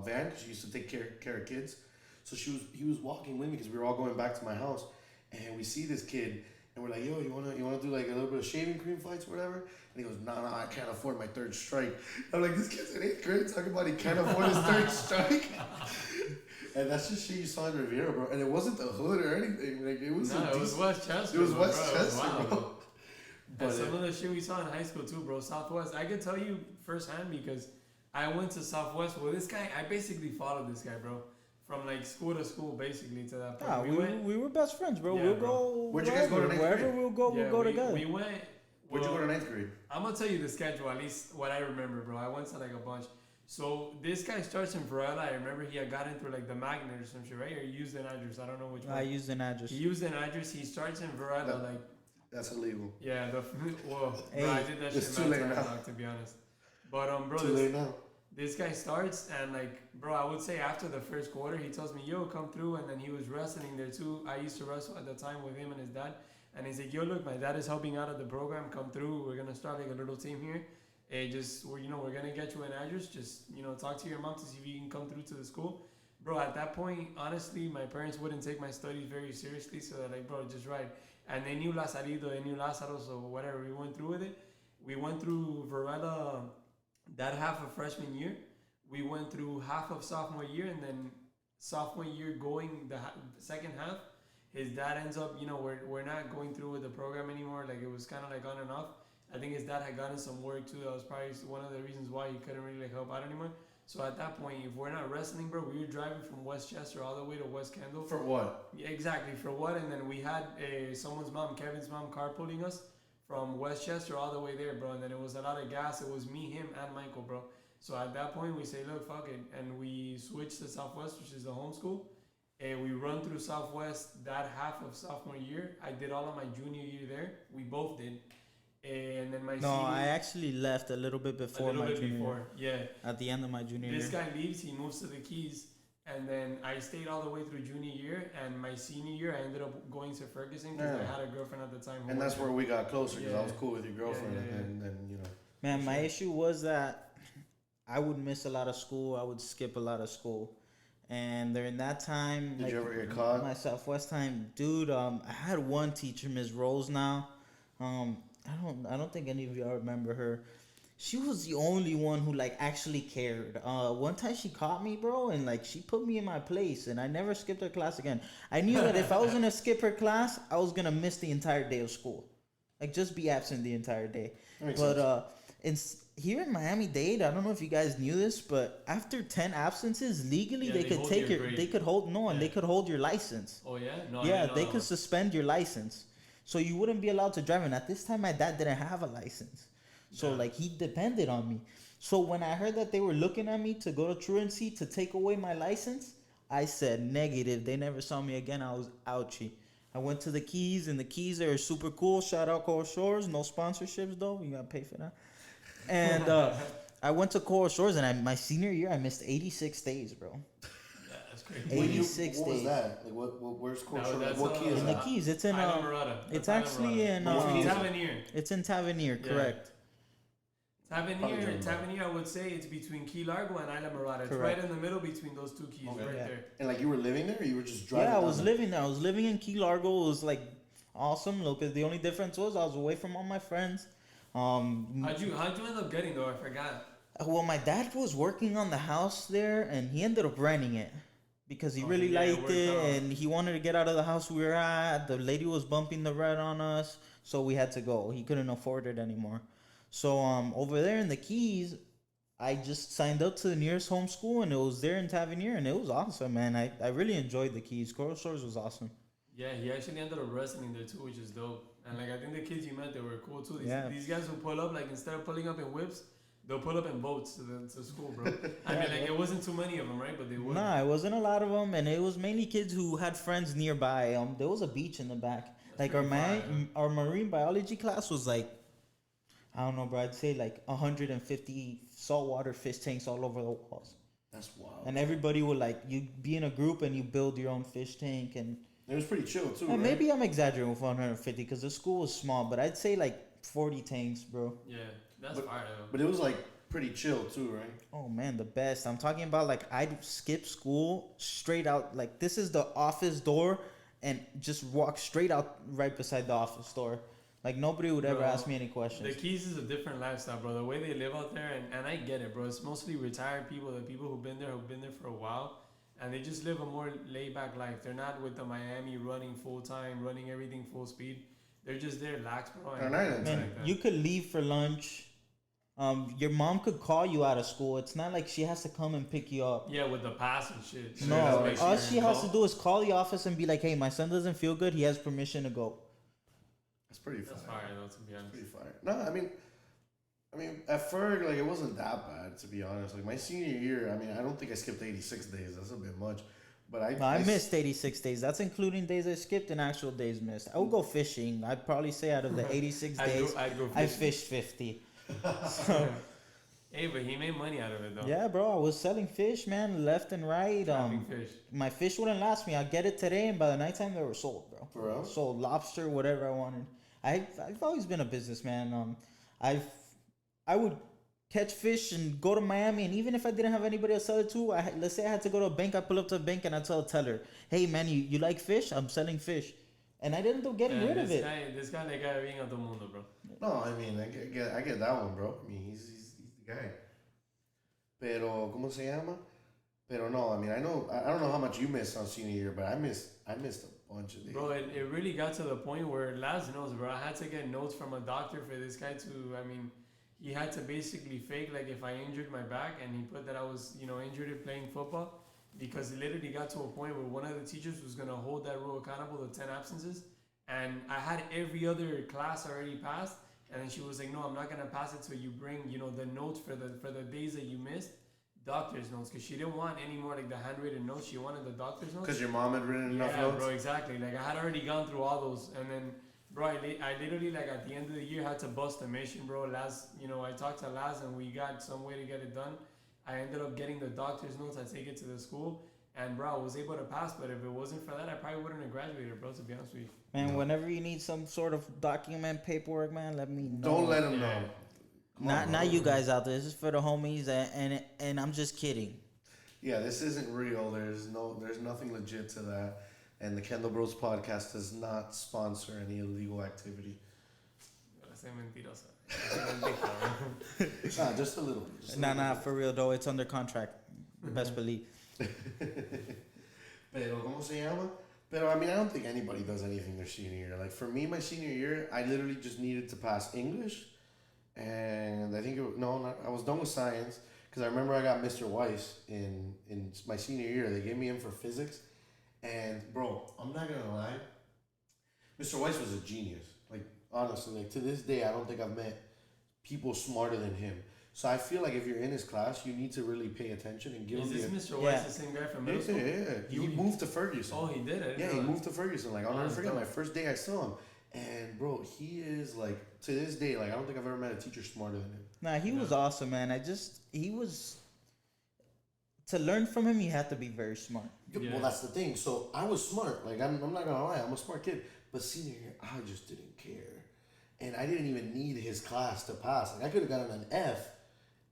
van because she used to take care of kids. So he was walking with me because we were all going back to my house, and we see this kid, and we're like, yo, you wanna do like a little bit of shaving cream fights or whatever? And he goes, no, I can't afford my 3rd strike. I'm like, this kid's in 8th grade talking about he can't afford his 3rd strike. And that's just shit you saw in Riviera, bro. And it wasn't the hood or anything. Like it was. It was Westchester. It was Westchester, bro. And some of the shit we saw in high school too, bro. Southwest. I can tell you firsthand because I went to Southwest. Well, this guy, I basically followed this guy, bro, from like school to school, basically to that point. We were best friends, bro. Yeah, we'll go. Where'd you guys go to 9th grade? Wherever we'll go together. We went. Where'd you go to 9th grade? I'm gonna tell you the schedule, at least what I remember, bro. I went to like a bunch. So this guy starts in Varela. I remember he had gotten through like the magnet or some shit, right? Or he used an address. I don't know which one. I used an address. He used an address. He starts in Varela, like. That's illegal. Yeah, bro, I did that it's shit too late now. to be honest. But bro, too late now. This guy starts and like, bro, I would say after the first quarter, he tells me, "Yo, come through," and then he was wrestling there too. I used to wrestle at the time with him and his dad, and he's like, "Yo, look, my dad is helping out at the program. Come through. We're gonna start like a little team here. Hey, we're gonna get you an address. Just talk to your mom to see if you can come through to the school." Bro, at that point, honestly, my parents wouldn't take my studies very seriously, so they're like, "Bro, just ride." And they knew Lazarito, they knew Lázaro, so whatever, we went through with it. We went through Varela that half of freshman year. We went through half of sophomore year, and then sophomore year going the second half, his dad ends up, we're not going through with the program anymore. Like, it was kind of like on and off. I think his dad had gotten some work too. That was probably one of the reasons why he couldn't really help out anymore. So at that point, if we're not wrestling, bro, we were driving from Westchester all the way to West Kendall. For what? Yeah, exactly. For what? And then we had someone's mom, Kevin's mom, carpooling us from Westchester all the way there, bro. And then it was a lot of gas. It was me, him, and Michael, bro. So at that point, we say, look, fuck it. And we switched to Southwest, which is the home school. And we run through Southwest that half of sophomore year. I did all of my junior year there. We both did. And then my I actually left a little bit before my junior year. Yeah. At the end of my junior year. This guy leaves. He moves to the Keys. And then I stayed all the way through junior year, and my senior year, I ended up going to Ferguson because I had a girlfriend at the time. And that's where we got closer because I was cool with your girlfriend, yeah. and then you know. Man, my issue was that I would miss a lot of school. I would skip a lot of school, and during that time, Did you ever get caught? My Southwest time, dude. I had one teacher, Ms. Rose. Now, I don't think any of y'all remember her. She was the only one who like actually cared. One time she caught me, bro, and like she put me in my place, and I never skipped her class again. I knew that if I was gonna skip her class, I was gonna miss the entire day of school, like just be absent the entire day. But here in Miami-Dade, I don't know if you guys knew this, but after 10 absences, legally they could take your, they could hold they could hold your license. Oh yeah, no. Yeah, they could suspend your license, so you wouldn't be allowed to drive. And at this time, my dad didn't have a license. So, like, he depended on me. So, when I heard that they were looking at me to go to truancy to take away my license, I said negative. They never saw me again. I was ouchie. I went to the Keys, and the Keys are super cool. Shout out Coral Shores. No sponsorships, though. You got to pay for that. And I went to Coral Shores, and my senior year, I missed 86 days, bro. Yeah, that's crazy. 86 what days. was that? Like, where's Coral Shores? that's, What key is In that? the Keys. It's in... it's actually in... Tavernier. It's in Tavernier, correct. Tavernier, I would say it's between Key Largo and Isla Mirada. It's right in the middle between those two keys, there. And like you were living there, or you were just driving? Yeah, I was living there. I was living in Key Largo. It was like awesome. Look, the only difference was I was away from all my friends. How'd you end up getting though? I forgot. Well, my dad was working on the house there, and he ended up renting it because he really liked it, and he wanted to get out of the house we were at. The lady was bumping the rent on us, so we had to go. He couldn't afford it anymore. So over there in the Keys, I just signed up to the nearest home school, and it was there in Tavernier, and it was awesome, man. I really enjoyed the Keys. Coral Shores was awesome. Yeah, he actually ended up wrestling there too, which is dope. And like I think the kids you met, they were cool too. These guys who pull up, like instead of pulling up in whips, they'll pull up in boats to school, bro. I mean, like it wasn't too many of them, right? But they would. Nah, it wasn't a lot of them, and it was mainly kids who had friends nearby. There was a beach in the back. That's like our marine biology class was like, I don't know, bro. I'd say like 150 saltwater fish tanks all over the walls. That's wild. And everybody would like, you be in a group and you build your own fish tank, and it was pretty chill too. And right? maybe I'm exaggerating with 150 because the school was small, but I'd say like 40 tanks, bro. Yeah, that's fire though. But it was like pretty chill too, right? Oh man, the best. I'm talking about like I'd skip school straight out. Like this is the office door, and just walk straight out right beside the office door. Like nobody would ever ask me any questions. The Keys is a different lifestyle, bro. The way they live out there, and I get it, bro. It's mostly retired people, the people who've been there for a while, and they just live a more laid back life. They're not with the Miami running full time, running everything full speed. They're just there, relax, bro. Man, you could leave for lunch. Your mom could call you out of school. It's not like she has to come and pick you up. Yeah, with the pass and shit. No, all she has to do is call the office and be like, "Hey, my son doesn't feel good. He has permission to go." That's pretty fire. That's fire, though, to be honest. Pretty fire. No, I mean, at Ferg, like, it wasn't that bad, to be honest. Like, my senior year, I mean, I don't think I skipped 86 days. That's a bit much. But I missed 86 days. That's including days I skipped and actual days missed. I would go fishing. I'd probably say out of the 86 days, I fished 50. So, hey, but he made money out of it, though. Yeah, bro. I was selling fish, man, left and right. Fish. My fish wouldn't last me. I'd get it today, and by the nighttime, they were sold, bro. For real? Sold lobster, whatever I wanted. I've always been a businessman. I would catch fish and go to Miami, and even if I didn't have anybody else sell it to, let's say I had to go to a bank, I pull up to a bank and I tell a teller, "Hey man, you like fish? I'm selling fish," and I ended up getting rid of it. This guy, le cae bien a todo mundo, bro. No, I mean, I get that one, bro. I mean, he's the guy. Pero, ¿cómo se llama? Pero no, I mean, I don't know how much you missed on senior year, but I missed a bunch of days. Bro, it really got to the point where Laz knows, bro. I had to get notes from a doctor for this guy to, I mean, he had to basically fake like if I injured my back, and he put that I was, injured in playing football, because it literally got to a point where one of the teachers was going to hold that rule accountable, the 10 absences, and I had every other class already passed, and then she was like, "No, I'm not going to pass it till you bring, the notes for the days that you missed, doctor's notes," because she didn't want any more like the handwritten notes. She wanted the doctor's notes. Because your mom had written enough notes? Yeah, bro, exactly. Like, I had already gone through all those, and then, bro, I literally, like, at the end of the year, had to bust a mission, bro. Laz, I talked to Laz, and we got some way to get it done. I ended up getting the doctor's notes. I take it to the school, And bro, I was able to pass, but if it wasn't for that, I probably wouldn't have graduated, bro. To be honest with you. Man, whenever you need some sort of document paperwork, man, let me know. Don't let them know. Not you guys out there. This is for the homies, and I'm just kidding. Yeah, this isn't real. There's nothing legit to that. And the Kendall Bros podcast does not sponsor any illegal activity. Just a little. Nah, for real though. It's under contract. Best believe. Pero, ¿cómo se llama? Pero, I mean, I don't think anybody does anything their senior year. Like, for me, my senior year, I literally just needed to pass English. And I think, I was done with science. Because I remember I got Mr. Weiss in my senior year. They gave me in for physics. And, bro, I'm not going to lie. Mr. Weiss was a genius. Like, honestly, like, to this day, I don't think I've met people smarter than him. So I feel like if you're in his class, you need to really pay attention and give him. Is this Mr. Weiss the same guy from middle school? Yeah. He moved to Ferguson. Oh, he did it. Yeah, he moved to Ferguson. Like, I'll never forget my first day I saw him. And bro, he is like, to this day, like, I don't think I've ever met a teacher smarter than him. Nah, he was awesome, man. To learn from him, you have to be very smart. Yeah. Well, that's the thing. So I was smart. Like, I'm not gonna lie, I'm a smart kid. But senior year, I just didn't care. And I didn't even need his class to pass. Like, I could have gotten an F.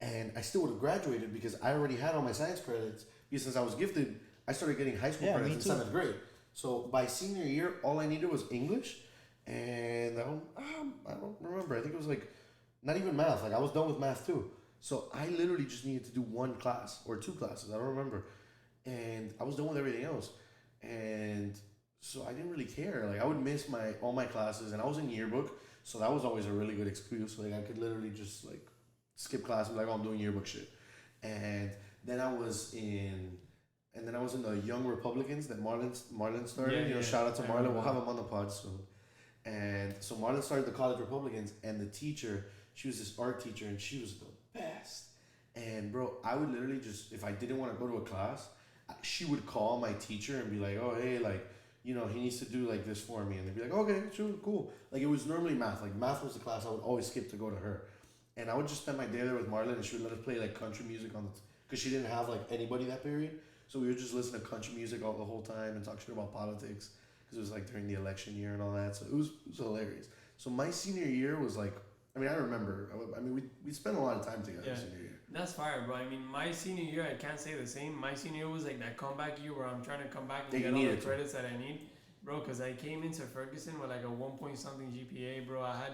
And I still would have graduated because I already had all my science credits. Because since I was gifted, I started getting high school credits in 7th grade. So by senior year, all I needed was English. And I don't remember. I think it was like, not even math. Like, I was done with math too. So I literally just needed to do one class or 2 classes. I don't remember. And I was done with everything else. And so I didn't really care. Like, I would miss all my classes. And I was in yearbook. So that was always a really good excuse. Like, I could literally just, like, skip class and be like, oh, I'm doing yearbook shit. And then I was in the Young Republicans that Marlon started. Shout out to Marlon. We'll have him on the pod soon. And so Marlon started the College Republicans, and the teacher, she was this art teacher, and she was the best. And bro, I would literally just, if I didn't want to go to a class, she would call my teacher and be like, oh, hey, like, he needs to do like this for me. And they'd be like, okay, sure, cool. Like, it was normally math. Like, math was the class I would always skip to go to her. And I would just spend my day there with Marlon, and she would let us play like country music because she didn't have like anybody that period. So we would just listen to country music all the whole time and talk shit about politics because it was like during the election year and all that. So it was hilarious. So my senior year was like, I mean, I remember. I mean, we spent a lot of time together senior year. That's fire, bro. I mean, my senior year, I can't say the same. My senior year was like that comeback year where I'm trying to come back and get all the credits that I need, bro. Because I came into Ferguson with like a 1 point something GPA, bro. I had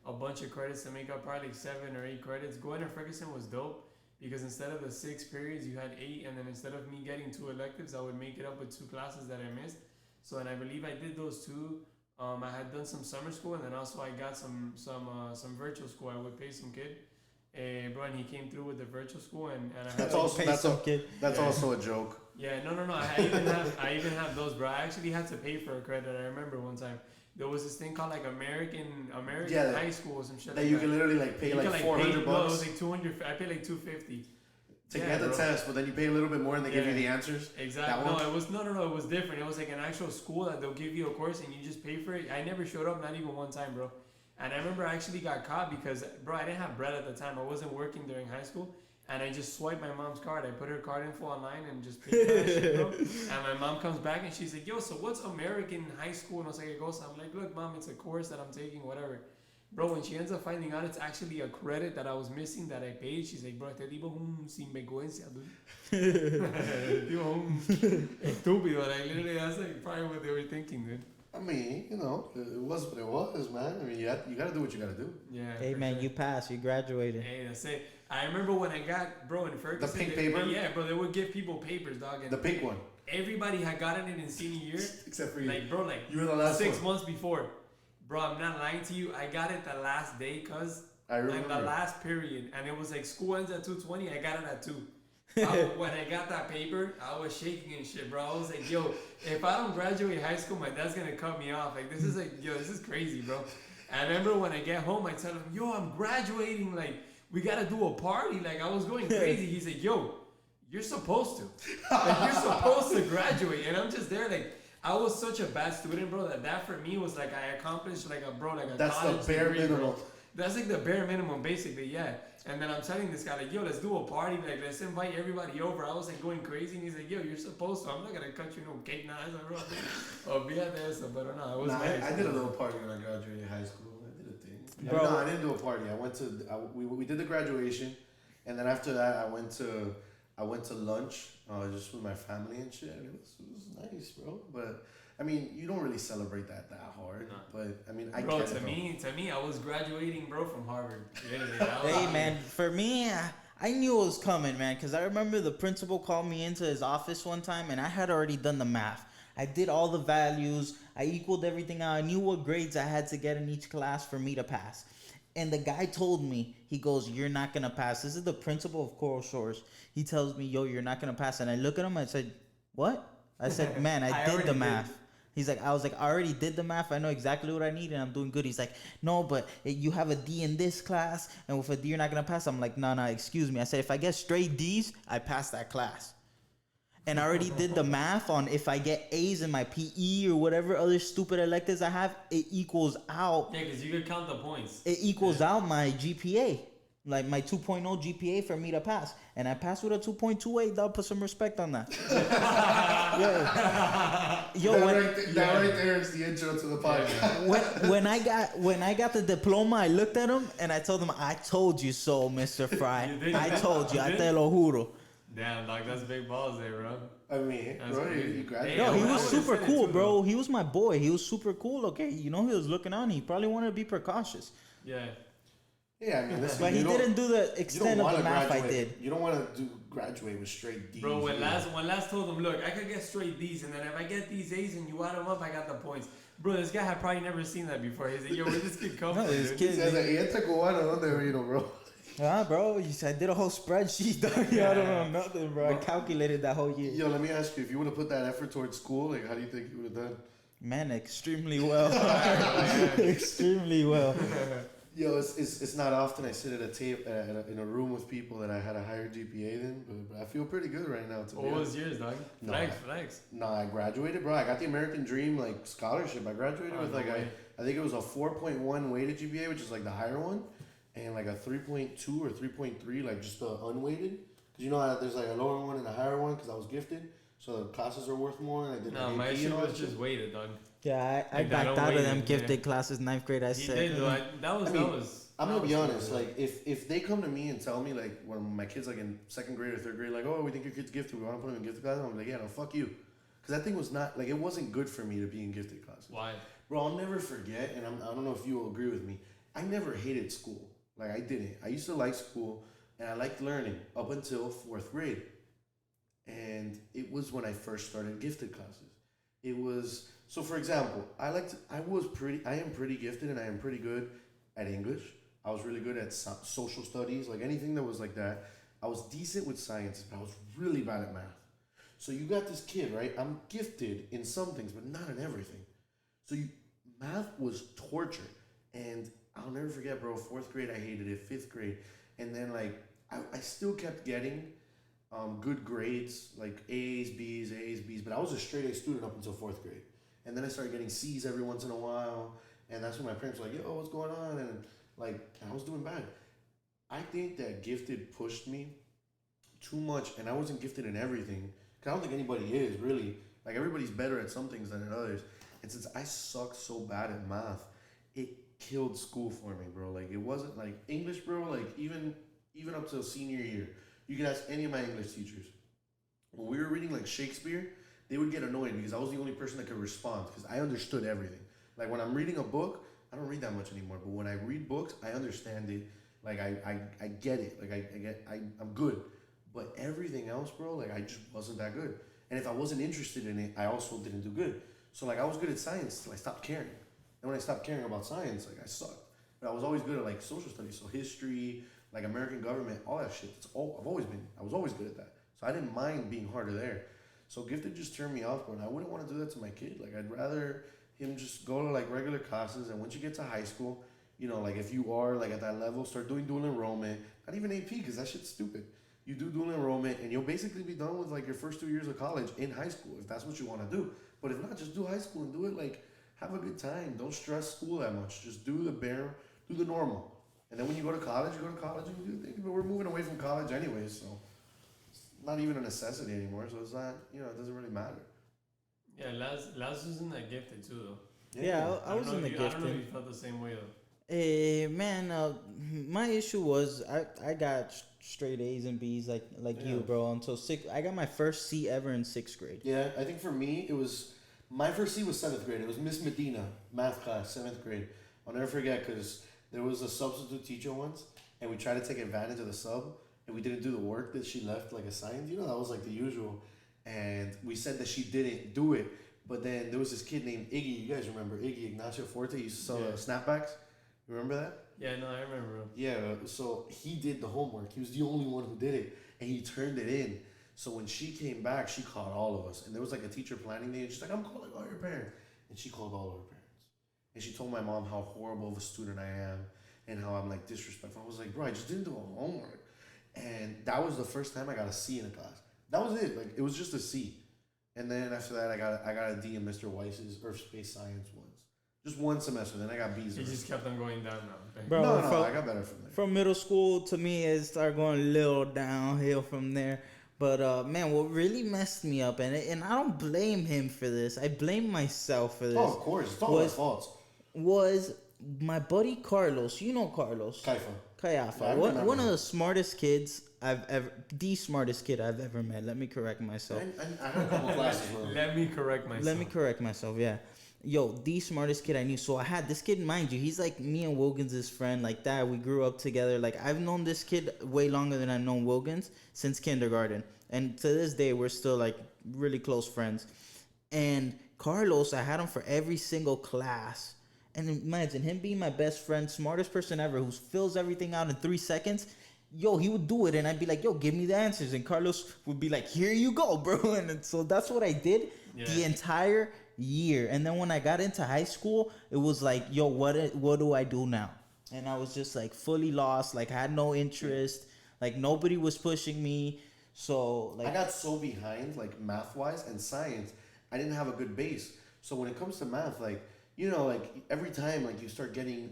a bunch of credits to make up, probably like 7 or 8 credits. Going to Ferguson was dope because instead of the 6 periods, you had 8, and then instead of me getting 2 electives, I would make it up with 2 classes that I missed. So, and I believe I did those 2. I had done some summer school, and then also I got some virtual school. I would pay some kid, bro, and he came through with the virtual school, and I had that's also a joke. Yeah, no. I even have those, bro. I actually had to pay for a credit. I remember one time. There was this thing called like American high school or some shit that you can literally like pay like $400. No, it was like 200. I paid like $250 to get the test, but then you pay a little bit more and they give you the answers. Exactly. No, it was it was different. It was like an actual school that they'll give you a course and you just pay for it. I never showed up, not even one time, bro. And I remember I actually got caught because, bro, I didn't have bread at the time. I wasn't working during high school. And I just swiped my mom's card. I put her card info online and just paid for that shit, bro. And my mom comes back and she's like, yo, so what's American high school? And I was like, I'm like, look, mom, it's a course that I'm taking, whatever. Bro, when she ends up finding out it's actually a credit that I was missing that I paid, she's like, bro, te digo sinvergüenza, dude. Estúpido. Like, literally, that's like probably what they were thinking, dude. I mean, it was what it was, man. I mean, you got to do what you got to do. Yeah. Hey, man, sure. You passed. You graduated. Hey, that's it. I remember when I got, bro, in Ferguson. The pink paper? Yeah, bro, they would give people papers, dog. And the pink one. Everybody had gotten it in senior year. Except for you. Like, bro, like, you were the last 6 months before. Bro, I'm not lying to you. I got it the last day, cuz. I remember. Like, the last period. And it was like, school ends at 2:20. I got it at 2. When I got that paper, I was shaking and shit, bro. I was like, yo, if I don't graduate high school, my dad's gonna cut me off. Like, this is crazy, bro. And I remember when I get home, I tell him, yo, I'm graduating. Like, we gotta do a party. Like, I was going crazy. He's like, yo, you're supposed to. Like, you're supposed to graduate. And I'm just there, like, I was such a bad student, bro, that for me was like, I accomplished, like, a That's college the bare degree, minimum. bro. That's like the bare minimum, basically, yeah. And then I'm telling this guy, like, yo, let's do a party, like, let's invite everybody over. I was like going crazy, and he's like, yo, you're supposed to. I'm not gonna cut you no cake now. I was like, bro, oh, be at this, but no, it was nice. I did a little party when I graduated high school. I did a thing. Bro. No, I didn't do a party. I went to we did the graduation, and then after that, I went to lunch, just with my family and shit. And it was nice, bro. But I mean, you don't really celebrate that hard. No. But I mean, bro, to me, I was graduating, bro, from Harvard. Hey, man, for me, I knew it was coming, man, because I remember the principal called me into his office one time, and I had already done the math. I did all the values. I equaled everything out. I knew what grades I had to get in each class for me to pass. And the guy told me, he goes, you're not going to pass. This is the principal of Coral Shores. He tells me, yo, you're not going to pass. And I look at him, I said, what? I said, man, I did the math. He's like, I was like, I already did the math. I know exactly what I need, and I'm doing good. He's like, no, but you have a D in this class, and with a D, you're not going to pass. I'm like, no, excuse me. I said, if I get straight D's, I pass that class. And I already did the math on if I get A's in my PE or whatever other stupid electives I have, it equals out. Yeah, because you can count the points. It equals out my GPA, like my 2.0 GPA for me to pass. And I passed with a 2.28. Dog, put some respect on that. Yo, that right there is the intro to the podcast. when I got the diploma, I looked at him and I told him, I told you so, Mr. Fry. I told you. I te lo juro. Damn, dog, that's big balls there, bro. I mean, bro, you graduated. No, he was super cool, bro. He was my boy. He was super cool. Okay, you know, he was looking on. He probably wanted to be precautious. Yeah. Yeah, I mean, listen, but he didn't do the extent of the math I did. You don't want to graduate with straight D's. Bro, when Laz told him, look, I could get straight D's, and then if I get these A's and you add them up, I got the points. Bro, this guy had probably never seen that before. He's like, yo, where this kid come from? This kid. He says, este cubano, ¿dónde vino, bro? Bro, I did a whole spreadsheet, dog. I don't know nothing, bro. I calculated that whole year. Yo, let me ask you, if you would have put that effort towards school, like, how do you think you would have done? Man, extremely well. Extremely well. Yo, it's not often I sit at a tape in a room with people that I had a higher GPA than, but I feel pretty good right now. What was yours, dog? Flex. No, I graduated, bro. I got the American Dream like scholarship. I graduated with like I think it was a 4.1 weighted GPA, which is like the higher one, and like a 3.2 or 3.3, like just the unweighted. Cause you know how there's like a lower one and a higher one, cause I was gifted, so the classes are worth more. And I did my shit was just weighted, dog. Yeah, I backed out of them gifted classes, 9th grade. I said. That was. I'm gonna be honest. Like, if they come to me and tell me like when my kid's like in 2nd grade or 3rd grade, like, oh, we think your kid's gifted, we want to put him in gifted classes. I'm like, yeah, no, fuck you, because that thing was not like it wasn't good for me to be in gifted classes. Why? Bro, I'll never forget, and I don't know if you will agree with me. I never hated school. Like I didn't. I used to like school, and I liked learning up until 4th grade, and it was when I first started gifted classes. It was. So, for example, I am pretty gifted, and I am pretty good at English. I was really good at social studies, like anything that was like that. I was decent with science, but I was really bad at math. So you got this kid, right? I'm gifted in some things, but not in everything. So math was torture, and I'll never forget, bro. 4th grade, I hated it. 5th grade, and then like I still kept getting good grades, like A's, B's, but I was a straight A student up until 4th grade. And then I started getting C's every once in a while. And that's when my parents were like, yo, what's going on? And like, I was doing bad. I think that gifted pushed me too much. And I wasn't gifted in everything. Because I don't think anybody is, really. Like, everybody's better at some things than in others. And since I sucked so bad at math, it killed school for me, bro. Like, it wasn't like English, bro. Like, even up to senior year, you can ask any of my English teachers. When we were reading, like, Shakespeare, they would get annoyed because I was the only person that could respond because I understood everything. Like when I'm reading a book, I don't read that much anymore. But when I read books, I understand it. Like I get it. Like I'm good. But everything else, bro, like I just wasn't that good. And if I wasn't interested in it, I also didn't do good. So like I was good at science till I stopped caring. And when I stopped caring about science, like I sucked. But I was always good at like social studies, so history, like American government, all that shit. I was always good at that. So I didn't mind being harder there. So gifted just turned me off, and I wouldn't want to do that to my kid. Like I'd rather him just go to like regular classes, and once you get to high school, you know, like if you are like at that level, start doing dual enrollment. Not even AP, because that shit's stupid. You do dual enrollment, and you'll basically be done with like your first 2 years of college in high school, if that's what you want to do. But if not, just do high school and do it like have a good time. Don't stress school that much. Just do the normal. And then when you go to college, you do things. But we're moving away from college anyways, so it's not even a necessity anymore. So it's not, it doesn't really matter. Yeah, Laz wasn't that gifted too, though. Yeah, I wasn't the gifted. I don't know if gifted. you felt the same way though. Man, my issue was I got straight A's and B's like you, bro. Until I got my first C ever in 6th grade. Yeah, I think for me it was my first C was 7th grade. It was Miss Medina math class, 7th grade. I'll never forget because there was a substitute teacher once, and we tried to take advantage of the sub, and we didn't do the work that she left like assigned. That was like the usual, and we said that she didn't do it. But then there was this kid named Iggy. You guys remember Iggy Ignacio Forte? He used to sell snapbacks. Remember that? Yeah, no, I remember. Yeah, so he did the homework. He was the only one who did it, and he turned it in. So when she came back, she called all of us. And there was like a teacher planning day, and she's like, I'm calling all your parents. And she called all of her parents. And she told my mom how horrible of a student I am and how I'm like disrespectful. I was like, bro, I just didn't do a homework. And that was the first time I got a C in a class. That was it. Like, it was just a C. And then after that, I got a D in Mr. Weiss's Earth Space Science once. Just one semester. Then I got B's. It just kept on going down now. Bro, no, I got better from there. From middle school to me, it started going a little downhill from there. But man, what really messed me up, and I don't blame him for this. I blame myself for this. Oh, of course, it's all my fault. Was my buddy Carlos? You know Carlos? Caiafa. Yeah, One of the smartest kids the smartest kid I've ever met. Let me correct myself. I had a couple classes with him. Let me correct myself. Yeah. Yo, the smartest kid I knew. So I had this kid, mind you, he's like me and Wilkins' friend, like that. We grew up together. Like, I've known this kid way longer than I've known Wilkins since kindergarten. And to this day, we're still like really close friends. And Carlos, I had him for every single class. And imagine him being my best friend, smartest person ever, who fills everything out in 3 seconds. Yo, he would do it, and I'd be like, yo, give me the answers. And Carlos would be like, here you go, bro. And so that's what I did the entire year. And then when I got into high school, it was like, yo, what do I do now? And I was just like fully lost, like had no interest, like nobody was pushing me. So like I got so behind, like math-wise and science, I didn't have a good base. So when it comes to math, like, like every time like you start doing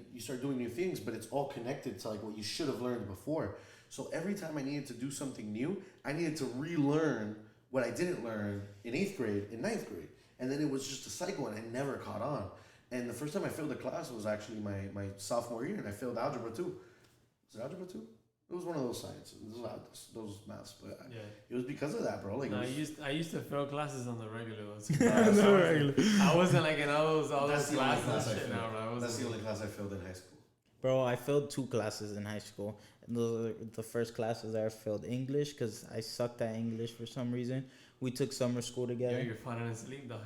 new things, but it's all connected to like what you should have learned before. So every time I needed to do something new, I needed to relearn what I didn't learn in 8th grade, in 9th grade. And then it was just a cycle, and I never caught on. And the first time I failed a class was actually my sophomore year, and I failed algebra 2. Was it algebra 2? It was one of those sciences, those maths, but it was because of that, bro. Like, no, I used to fail classes on the regular. I wasn't like in all those classes and shit now, bro. That's the only class I failed in high school. Bro, I failed 2 classes in high school. And the first classes I failed English because I sucked at English for some reason. We took summer school together. Yeah, you're falling asleep, dog.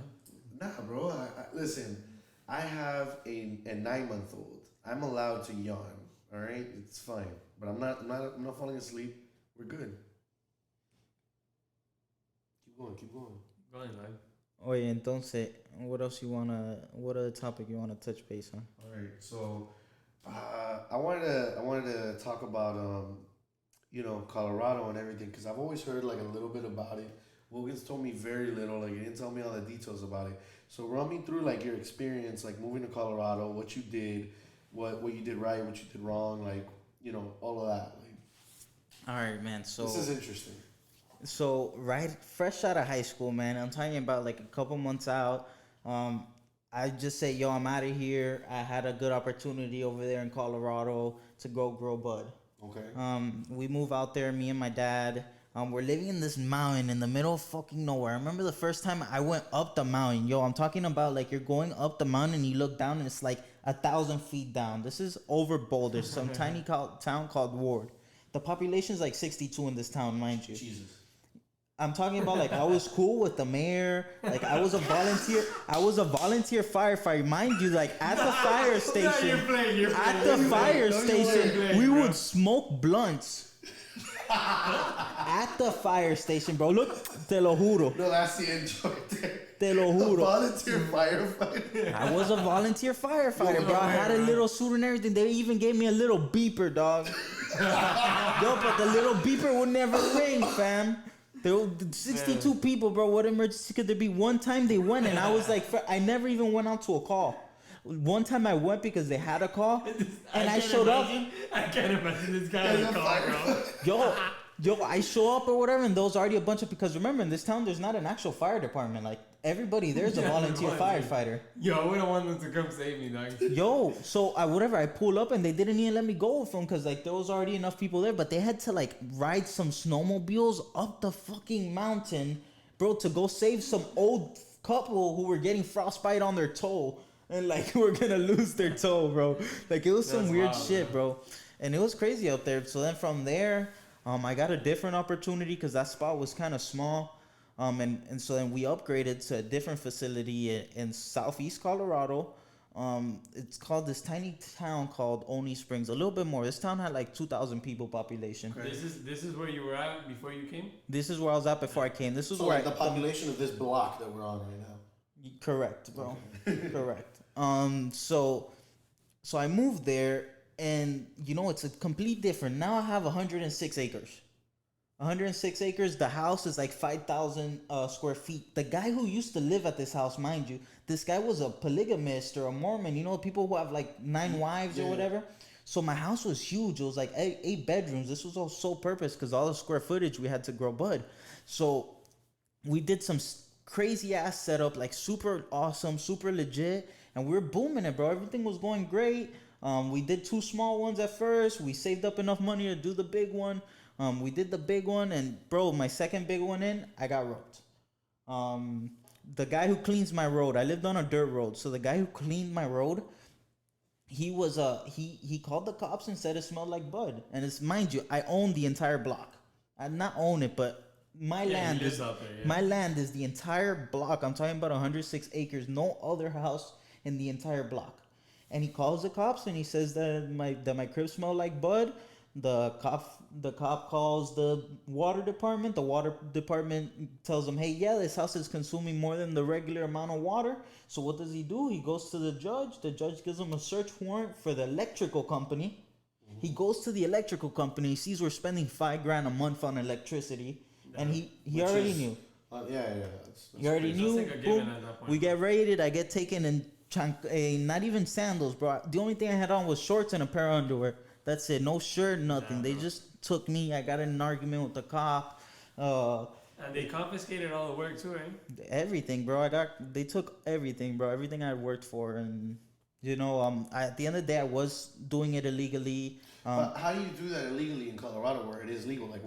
Nah, bro. Listen, I have a 9-month-old. I'm allowed to yawn. All right, it's fine. But I'm not falling asleep. We're good. Keep going. Go ahead, man. Oye, entonces, what other topic you wanna touch base on? All right, so I wanted to talk about Colorado and everything because I've always heard like a little bit about it. Wilkins told me very little, like he didn't tell me all the details about it. So run me through like your experience, like moving to Colorado, what you did, what you did right, what you did wrong, like all of that. Like, all right, man. So this is interesting. So fresh out of high school, man. I'm talking about like a couple months out. I just say, yo, I'm out of here. I had a good opportunity over there in Colorado to go grow bud. Okay. We move out there, me and my dad. We're living in this mountain in the middle of fucking nowhere. I remember the first time I went up the mountain. Yo, I'm talking about like you're going up the mountain and you look down and it's like 1,000 feet down. This is over Boulder, some tiny town called Ward. The population is like 62 in this town, mind you. Jesus. I'm talking about like I was cool with the mayor. Like I was a volunteer. I was a volunteer firefighter, mind you. Like at the fire station, we would smoke blunts. At the fire station, bro. Look, te lo juro. No, that's the intro there. Te lo juro. A volunteer firefighter. I was a volunteer firefighter, bro. I had a little suit and everything. They even gave me a little beeper, dog. Yo, but the little beeper would never ring, fam. There were 62 people, bro. What emergency could there be? One time they went, and I was like, I never even went out to a call. One time I went because they had a call, and I showed up. I can't imagine this guy in the car, bro. Yo, I show up or whatever, and there was already a bunch of, because remember, in this town, there's not an actual fire department. Like, everybody there's a volunteer firefighter. Yo, I wouldn't want them to come save me, dog. Yo, so I pull up, and they didn't even let me go with them, because, like, there was already enough people there, but they had to, like, ride some snowmobiles up the fucking mountain, bro, to go save some old couple who were getting frostbite on their toe, and, like, we're gonna lose their toe, bro. Like, it was some weird shit, man. Bro. And it was crazy out there. So then from there, I got a different opportunity because that spot was kind of small. And so then we upgraded to a different facility in southeast Colorado. It's called this tiny town called Oni Springs. A little bit more. This town had like 2,000 people population. This is where you were at before you came? This is where I was at before I came. This is so where like the population of this block that we're on right now. Correct, bro. Okay. Correct. So I moved there, and you know, it's a complete different. Now I have 106 acres. 106 acres. The house is like 5,000 square feet. The guy who used to live at this house, mind you, this guy was a polygamist or a Mormon. You know, people who have like 9 wives or whatever. So my house was huge. It was like 8 bedrooms. This was all sole purpose because all the square footage we had to grow bud. So we did some crazy ass setup, like super awesome, super legit, and we were booming it, bro. Everything was going great. We did 2 small ones at first. We saved up enough money to do the big one. We did the big one, and bro, my second big one in, I got roped. The guy who cleans my road, I lived on a dirt road, so the guy who cleaned my road, he was he called the cops and said it smelled like bud. And it's, mind you, I own the entire block. I not own it, but my land is out there, my land is the entire block. I'm talking about 106 acres. No other house in the entire block. And he calls the cops and he says that my crib smelled like bud. The cop calls the water department. The water department tells him, hey, yeah, this house is consuming more than the regular amount of water. So what does he do? He goes to the judge. The judge gives him a search warrant for the electrical company. Mm-hmm. He goes to the electrical company. He sees we're spending $5,000 a month on electricity. And he already knew. That's he already knew. Boom, we get raided. I get taken in not even sandals, bro. The only thing I had on was shorts and a pair of underwear. That's it. No shirt, nothing. They just took me. I got in an argument with the cop. And they confiscated all the work too, right? Everything, bro. They took everything, bro. Everything I worked for, and you know, at the end of the day, I was doing it illegally. But how do you do that illegally in Colorado where it is legal? Like,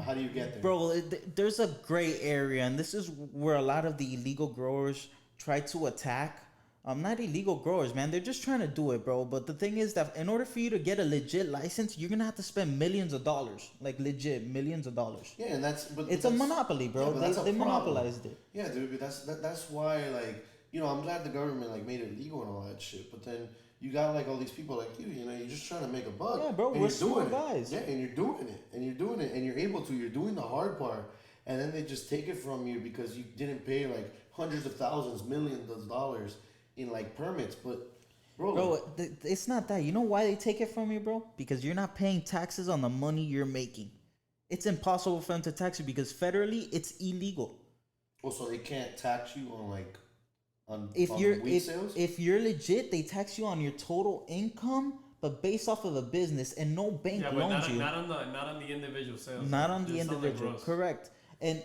how do you get there? Bro, there's a gray area, and this is where a lot of the illegal growers try to attack. Not illegal growers, man. They're just trying to do it, bro. But the thing is that in order for you to get a legit license, you're gonna have to spend millions of dollars, like legit millions of dollars. Yeah, and it's a monopoly, bro. Yeah, they monopolized it. Yeah, dude. But that's why, like, you know, I'm glad the government like made it legal and all that shit. But then you got like all these people like you know, you're just trying to make a buck. Yeah, bro. We're smart guys. Yeah, and you're doing it, and you're able to. You're doing the hard part, and then they just take it from you because you didn't pay like hundreds of thousands, millions of dollars in like permits. But bro, it's not that. You know why they take it from you, bro? Because you're not paying taxes on the money you're making. It's impossible for them to tax you because federally it's illegal. Oh, so they can't tax you on like sales? If you're legit, they tax you on your total income, but based off of the business, and no bank loans you. Not on the individual sales. Not on the individual. Correct. And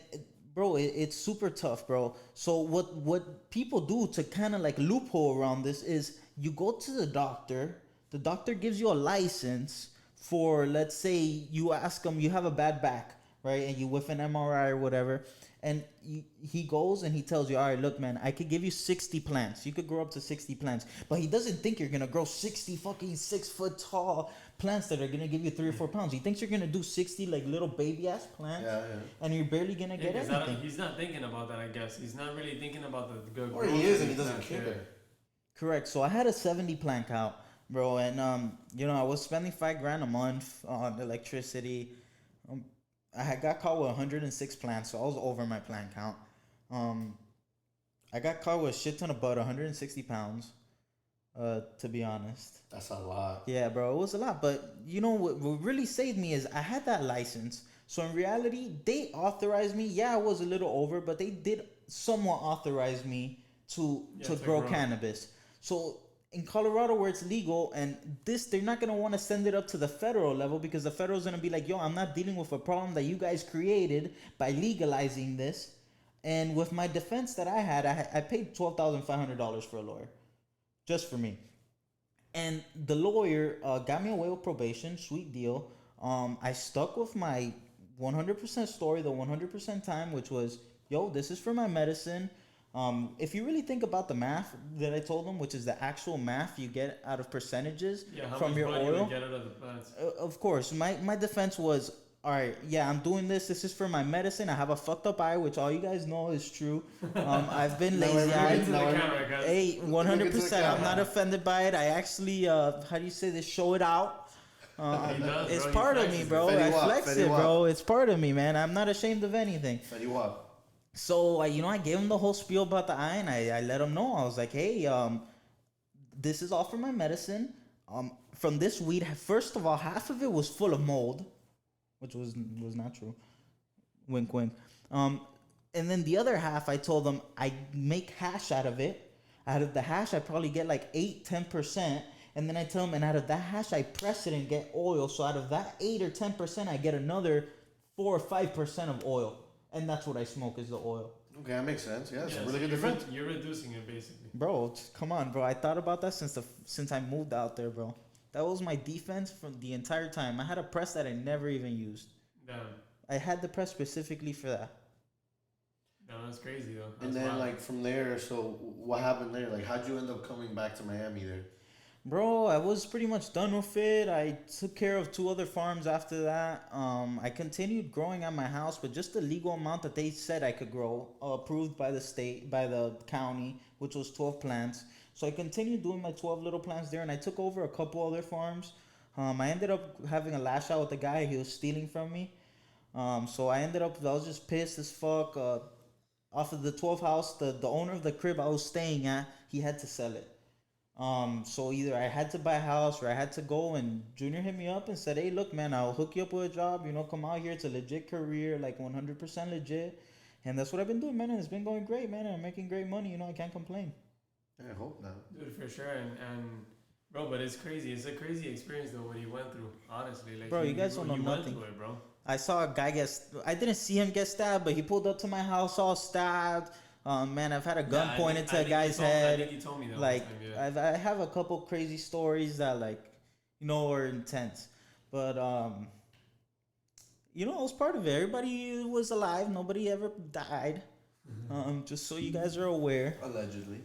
bro, it's super tough, bro. So what people do to kind of like loophole around this is you go to the doctor. The doctor gives you a license for, let's say, you ask him, you have a bad back, right? And you with an MRI or whatever. And he goes and he tells you, all right, look, man, I could give you 60 plants. You could grow up to 60 plants. But he doesn't think you're going to grow 60 fucking 6 foot tall plants that are going to give you 3 or 4 pounds. He thinks you're going to do 60 like little baby ass plants. Yeah. And you're barely going to get anything. He's not thinking about that, I guess. He's not really thinking about the good growth. Or he is and he doesn't care. Correct. So I had a 70 plant count, bro. And, you know, I was spending $5,000 a month on electricity. I had got caught with 106 plants, so I was over my plant count. I got caught with a shit ton of bud, 160 pounds, to be honest. That's a lot. Yeah, bro, it was a lot. But, you know, what really saved me is I had that license. So, in reality, they authorized me. Yeah, I was a little over, but they did somewhat authorize me to grow cannabis. So, in Colorado where it's legal, and this they're not gonna want to send it up to the federal level because the federal's gonna be like, yo, I'm not dealing with a problem that you guys created by legalizing this. And with my defense that I paid $12,500 for a lawyer, just for me. And the lawyer got me away with probation, sweet deal. I stuck with my 100% story, the 100% time, which was, yo, this is for my medicine. If you really think about the math that I told them, which is the actual math you get out of percentages from your oil, you get out of the plants? Of course, my defense was, all right, yeah, I'm doing this. This is for my medicine. I have a fucked up eye, which all you guys know is true. I've been lazy. Hey, 100%. I'm not offended by it. I actually, how do you say this? Show it out. It's part of me, bro. I flex it, bro. It's part of me, man. I'm not ashamed of anything. So, I gave him the whole spiel about the eye, and I let him know. I was like, hey, this is all for my medicine. From this weed, first of all, half of it was full of mold, which was not true. Wink, wink. And then the other half, I told them I make hash out of it. Out of the hash, I probably get like 8-10%. And then I tell them, and out of that hash, I press it and get oil. So out of that 8 or 10%, I get another 4 or 5% of oil. And that's what I smoke is the oil. Okay, that makes sense. Yeah, it's a really good difference. You're reducing it, basically. Bro, come on, bro. I thought about that since I moved out there, bro. That was my defense from the entire time. I had a press that I never even used. Damn. I had the press specifically for that. No, that's crazy, though. That's and then, wild. like, from there, so what happened there? Like, how'd you end up coming back to Miami there? Bro, I was pretty much done with it. I took care of 2 other farms after that. I continued growing at my house, but just the legal amount that they said I could grow, approved by the state, by the county, which was 12 plants. So I continued doing my 12 little plants there, and I took over a couple other farms. I ended up having a lash out with the guy. He was stealing from me. So I was just pissed as fuck. Off of the 12 house, the owner of the crib I was staying at, he had to sell it. So either I had to buy a house or I had to go, and Junior hit me up and said, hey, look, man, I'll hook you up with a job, come out here. It's a legit career, like 100% legit. And that's what I've been doing, man, and it's been going great, man, and I'm making great money, I can't complain. I hope not. Dude, for sure, and bro, but it's crazy. It's a crazy experience, though, what he went through, honestly. Like, bro, you guys don't know nothing. It, bro. I saw a guy I didn't see him get stabbed, but he pulled up to my house all stabbed. Man, I've had a gun pointed to a guy's head. I think you told me that. Like, time, yeah. I have a couple crazy stories that, are intense. But, it was part of it. Everybody was alive. Nobody ever died. Just so you guys are aware. Allegedly.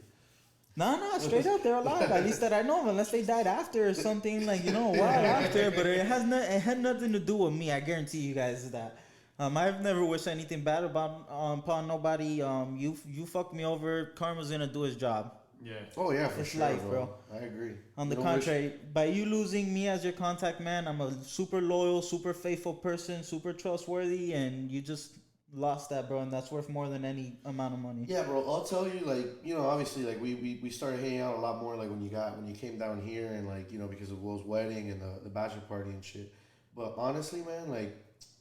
No, straight up, they're alive. At least that I know of, unless they died after or something, a while after. But it had nothing to do with me. I guarantee you guys that. I've never wished anything bad upon nobody. You fucked me over. Karma's gonna do his job. Yeah. Oh yeah, for it's sure, life, bro. I agree. On the contrary, by you losing me as your contact man, I'm a super loyal, super faithful person, super trustworthy, and you just lost that, bro, and that's worth more than any amount of money. Yeah, bro. I'll tell you, obviously, we started hanging out a lot more, when you came down here, and because of Will's wedding and the bachelor party and shit. But honestly, man,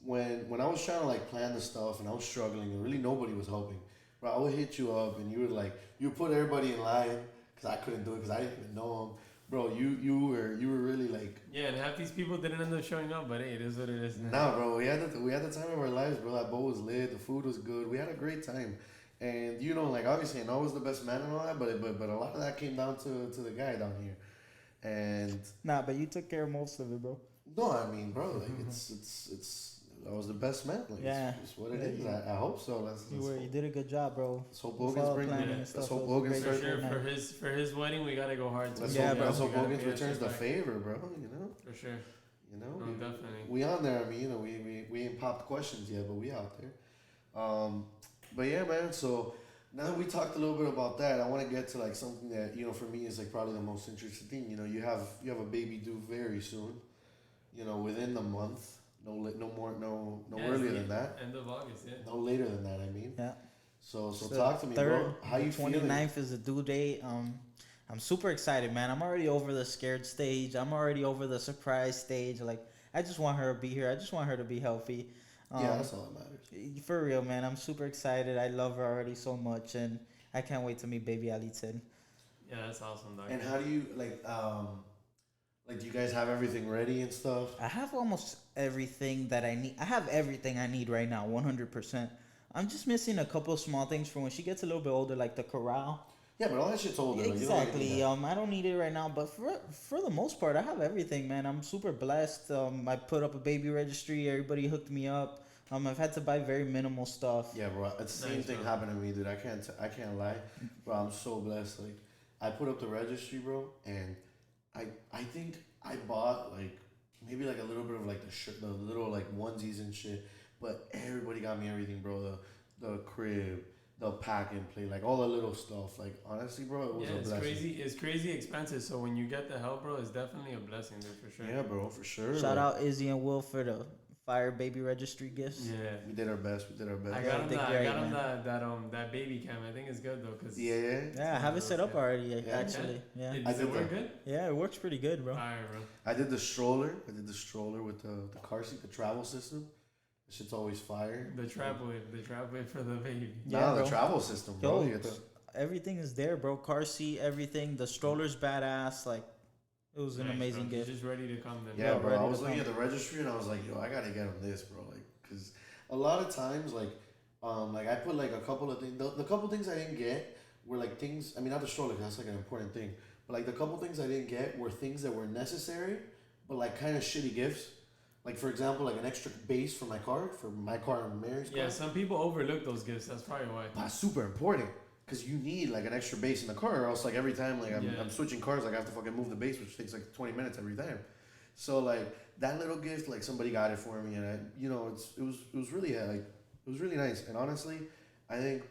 when I was trying to plan the stuff and I was struggling and really nobody was helping, bro, I would hit you up and you would you put everybody in line because I couldn't do it because I didn't even know them. Bro, you were really yeah, and half these people didn't end up showing up, but hey, it is what it is. Nah, bro, we had the time of our lives, bro. That bowl was lit, the food was good, we had a great time, and obviously I know I was the best man and all that, but a lot of that came down to the guy down here, and nah, but you took care of most of it, bro. No, I mean, bro, it's I was the best man. Yeah, it's what it is. I hope so. You did a good job, bro. Let's hope Logan's for his wedding, we gotta go hard. Let's hope Logan's returns the favor, bro. For sure. No, definitely. We on there. I mean, we ain't popped questions yet, but we out there. But yeah, man. So now that we talked a little bit about that, I want to get to something that for me is probably the most interesting thing. You have a baby due very soon. Within the month. No earlier than that. End of August, yeah. No later than that, I mean. Yeah. So talk to me, bro. How you feeling? 29th is the due date. I'm super excited, man. I'm already over the scared stage. I'm already over the surprise stage. I just want her to be here. I just want her to be healthy. Yeah, that's all that matters. For real, man. I'm super excited. I love her already so much, and I can't wait to meet baby Ali 10. Yeah, that's awesome, dog. And how do you like do you guys have everything ready and stuff? I have almost everything that I need. I have everything I need right now, 100%. I'm just missing a couple of small things for when she gets a little bit older, like the corral. Yeah, but all that shit's older. Like, Exactly. I don't need it right now, but for the most part, I have everything, man. I'm super blessed. I put up a baby registry. Everybody hooked me up. I've had to buy very minimal stuff. yeah, bro. It's the same thing happened to me, dude. I can't lie, bro. I'm so blessed. Like, I put up the registry, bro, and I think I bought like maybe like a little bit of like the little like onesies and shit, but everybody got me everything, bro. The crib, the pack and play, like all the little stuff. Like honestly, bro, it was a blessing. Crazy. It's crazy expensive. So when you get the help, bro, it's definitely a blessing, dude, for sure. Yeah, bro, for sure. Shout out Izzy and Will for the fire baby registry gifts. Yeah. We did our best. I got him that baby cam. I think it's good though, cause Yeah, I have it set up already. Actually, yeah. Does it work good? Yeah, it works pretty good, bro. Fire, bro. I did the stroller. with the car seat, the travel system. That shit's always fire. The trap whip for the baby. Nah, the travel system, bro. Yo, everything is there, bro. Car seat, everything. The stroller's badass. Like, it was an amazing bro. gift. He's just ready to come then. Yeah, bro. I was looking at the registry and I was like, yo, I gotta get him this, bro. Like, cause a lot of times, like I put like a couple of things. The couple things I didn't get were like things. I mean, not the stroller, cause that's like an important thing. But like the couple things I didn't get were things that were necessary, but like kind of shitty gifts. Like for example, like an extra bass for my car and Mary's car. Yeah, some people overlook those gifts. That's probably why. That's super important. Cause you need like an extra bass in the car, or else like every time like I'm switching cars, like I have to fucking move the bass, which takes like 20 minutes every time. So like that little gift, like somebody got it for me, and it was really like it was really nice. And honestly, I think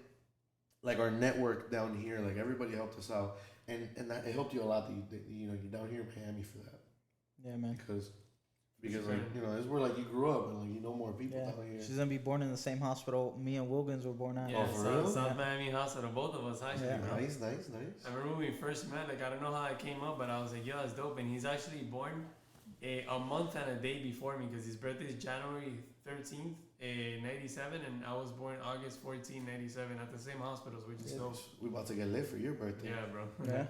like our network down here, like everybody helped us out, and that it helped you a lot that you're down here in Miami for that. Yeah, man. Because like it's where like you grew up and like you know more people down here. She's gonna be born in the same hospital me and Wilkins were born at. Yeah, for real? South Miami Hospital, both of us actually. Yeah. Bro. Nice. I remember when we first met. Like I don't know how that came up, but I was like, yo, that's dope. And he's actually born a month and a day before me because his birthday is January 13th, 97, and I was born August 14, 97 at the same hospitals, which is dope. We about to get lit for your birthday. Yeah, bro. Yeah.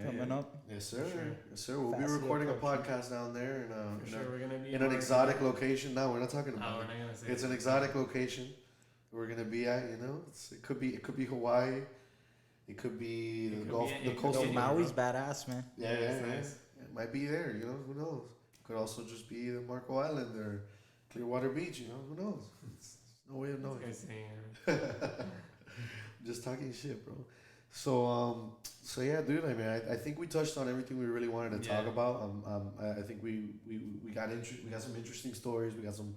Coming up. Yes, sir. Sure. Yes, sir. We'll be recording a podcast down there We're gonna be in an exotic location. No, we're not talking about we're not gonna say it's an exotic location we're gonna be at. It could be Hawaii. It could be the coast. Maui's badass, man. Yeah. It might be there. Who knows? Could also just be the Marco Island or Clearwater Beach. Who knows? It's no way of knowing. Just talking shit, bro. So yeah, dude. I mean, I think we touched on everything we really wanted to talk about. I think we got some interesting stories. We got some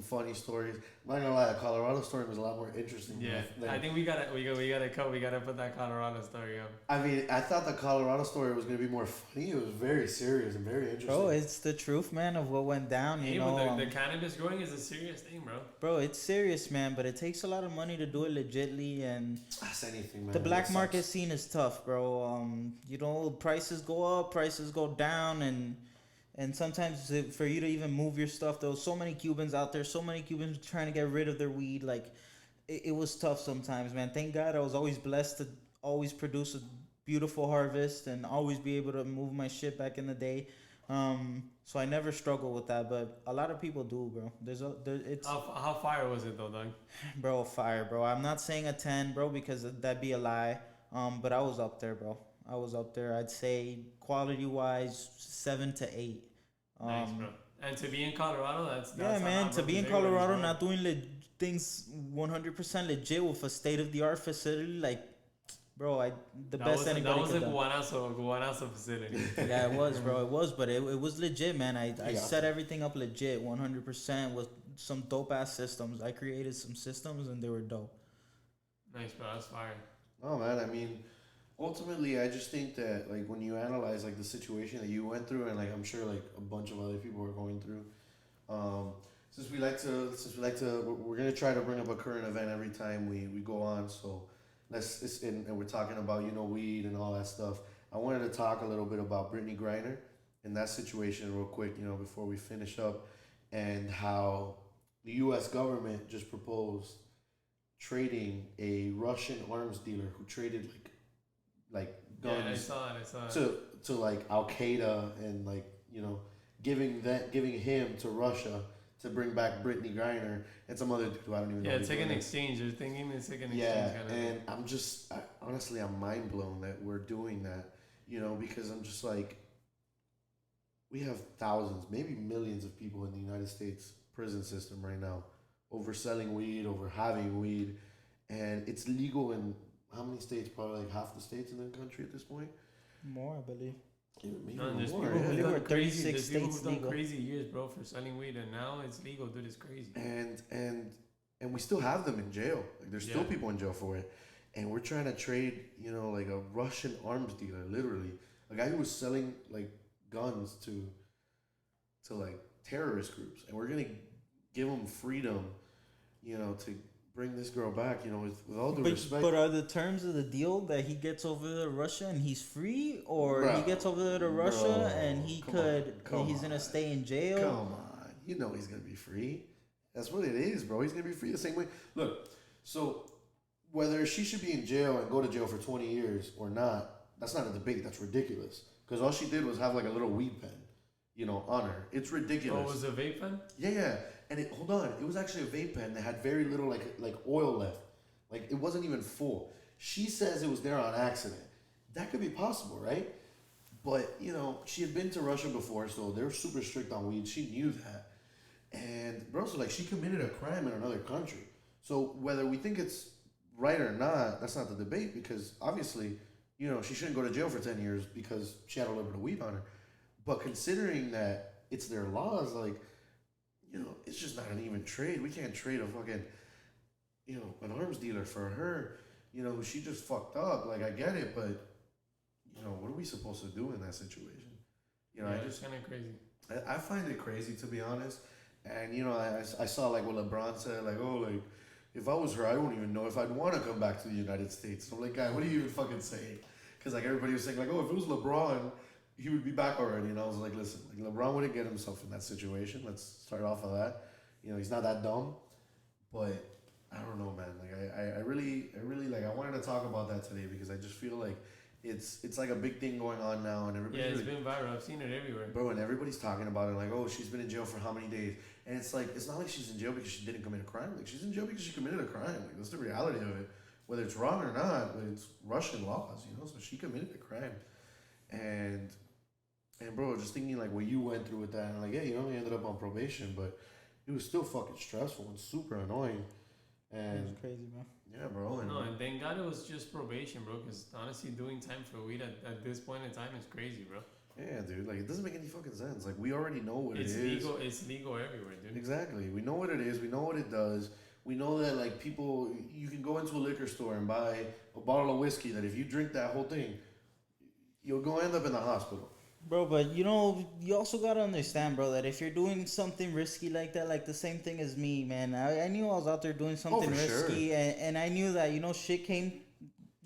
funny stories. I'm not gonna lie, the Colorado story was a lot more interesting. Yeah, I think we gotta put that Colorado story up. I mean, I thought the Colorado story was gonna be more funny. It was very serious and very interesting. Bro, it's the truth, man, of what went down. The cannabis growing is a serious thing, bro. Bro, it's serious, man, but it takes a lot of money to do it legitly, and that's anything, man. The black market scene is tough, bro. Prices go up, prices go down, and sometimes for you to even move your stuff, there was so many Cubans out there, so many Cubans trying to get rid of their weed. Like, it was tough sometimes, man. Thank God I was always blessed to always produce a beautiful harvest and always be able to move my shit back in the day. So I never struggled with that, but a lot of people do, bro. How fire was it though, dog? Bro, fire, bro. I'm not saying a 10, bro, because that'd be a lie. But I was up there, bro. I was up there. I'd say quality-wise, 7 to 8. Nice, bro. And to be in Colorado, that's man. To be in Colorado, not doing things 100% legit with a state-of-the-art facility, like, bro, the best anybody could do. That was a Guanazo facility. Yeah, it was, bro. It was, but it was legit, man. I set everything up legit, 100% with some dope-ass systems. I created some systems, and they were dope. Nice, bro. That's fire. Oh, man. I mean, ultimately, I just think that like when you analyze like the situation that you went through, and like I'm sure like a bunch of other people are going through, since we like to, we're gonna try to bring up a current event every time we go on. So and we're talking about weed and all that stuff. I wanted to talk a little bit about Brittany Griner and that situation real quick, before we finish up, and how the U.S. government just proposed trading a Russian arms dealer who traded like guns. Yeah, I saw it. To like Al Qaeda and like giving him to Russia to bring back Brittany Griner and some other dude who I don't even know. Yeah, it's like an exchange. They're thinking it's like an exchange. Yeah, kind of and honestly, I'm mind blown that we're doing that. Because I'm just like, we have thousands, maybe millions of people in the United States prison system right now over selling weed, over having weed, and it's legal in how many states? Probably like half the states in the country at this point. More, I believe. Maybe there's more. people Yeah. who've done crazy. 36 There's people states who've done legal. crazy years, bro, for selling weed, and now it's legal, dude. It's crazy. And we still have them in jail. Like there's still people in jail for it, and we're trying to trade, like a Russian arms dealer, literally a guy who was selling like guns to like terrorist groups, and we're gonna give him freedom, to bring this girl back, with all due respect. But are the terms of the deal that he gets over there to Russia and he's free, or Bro, he gets over there to Russia and he's gonna stay in jail? Come on, he's gonna be free. That's what it is, bro. He's gonna be free the same way. Look, so whether she should be in jail and go to jail for 20 years or not, that's not a debate. That's ridiculous. Because all she did was have like a little weed pen, on her. It's ridiculous. Oh, it was a vape pen? Yeah. And hold on, it was actually a vape pen that had very little like oil left. Like it wasn't even full. She says it was there on accident. That could be possible, right? But she had been to Russia before, so they're super strict on weed. She knew that. And bro, so like she committed a crime in another country. So whether we think it's right or not, that's not the debate, because obviously, she shouldn't go to jail for 10 years because she had a little bit of weed on her. But considering that it's their laws, like, it's just not an even trade. We can't trade a fucking, an arms dealer for her, she just fucked up. Like, I get it, but, what are we supposed to do in that situation? It's kind of crazy. I find it crazy, to be honest. And, I saw, like, what LeBron said, like, oh, like, if I was her, I don't even know if I'd want to come back to the United States. So I'm like, guy, what are you even fucking saying? Because, like, everybody was saying, like, oh, if it was LeBron, he would be back already. And I was like, listen, like, LeBron wouldn't get himself in that situation. Let's start off of that. He's not that dumb. But I don't know, man. Like, I really, like, I wanted to talk about that today because I just feel like it's like a big thing going on now, and everybody. Yeah, it's been viral. I've seen it everywhere, bro. And everybody's talking about it, like, oh, she's been in jail for how many days? And it's like, it's not like she's in jail because she didn't commit a crime. Like, she's in jail because she committed a crime. Like, that's the reality of it. Whether it's wrong or not, like, it's Russian laws, So she committed a crime, and bro, just thinking like what you went through with that, and like, yeah, he ended up on probation, but it was still fucking stressful and super annoying. And it was crazy, man. Yeah, bro. And thank God it was just probation, bro. Because honestly, doing time for weed at this point in time is crazy, bro. Yeah, dude. Like, it doesn't make any fucking sense. Like, we already know what it's it is. Legal. It's legal everywhere, dude. Exactly. We know what it is. We know what it does. We know that, like, people, you can go into a liquor store and buy a bottle of whiskey that if you drink that whole thing, you'll go end up in the hospital. Bro, but you also gotta understand, bro, that if you're doing something risky like that, like the same thing as me, man. I knew I was out there doing something risky, sure. and I knew that, shit came.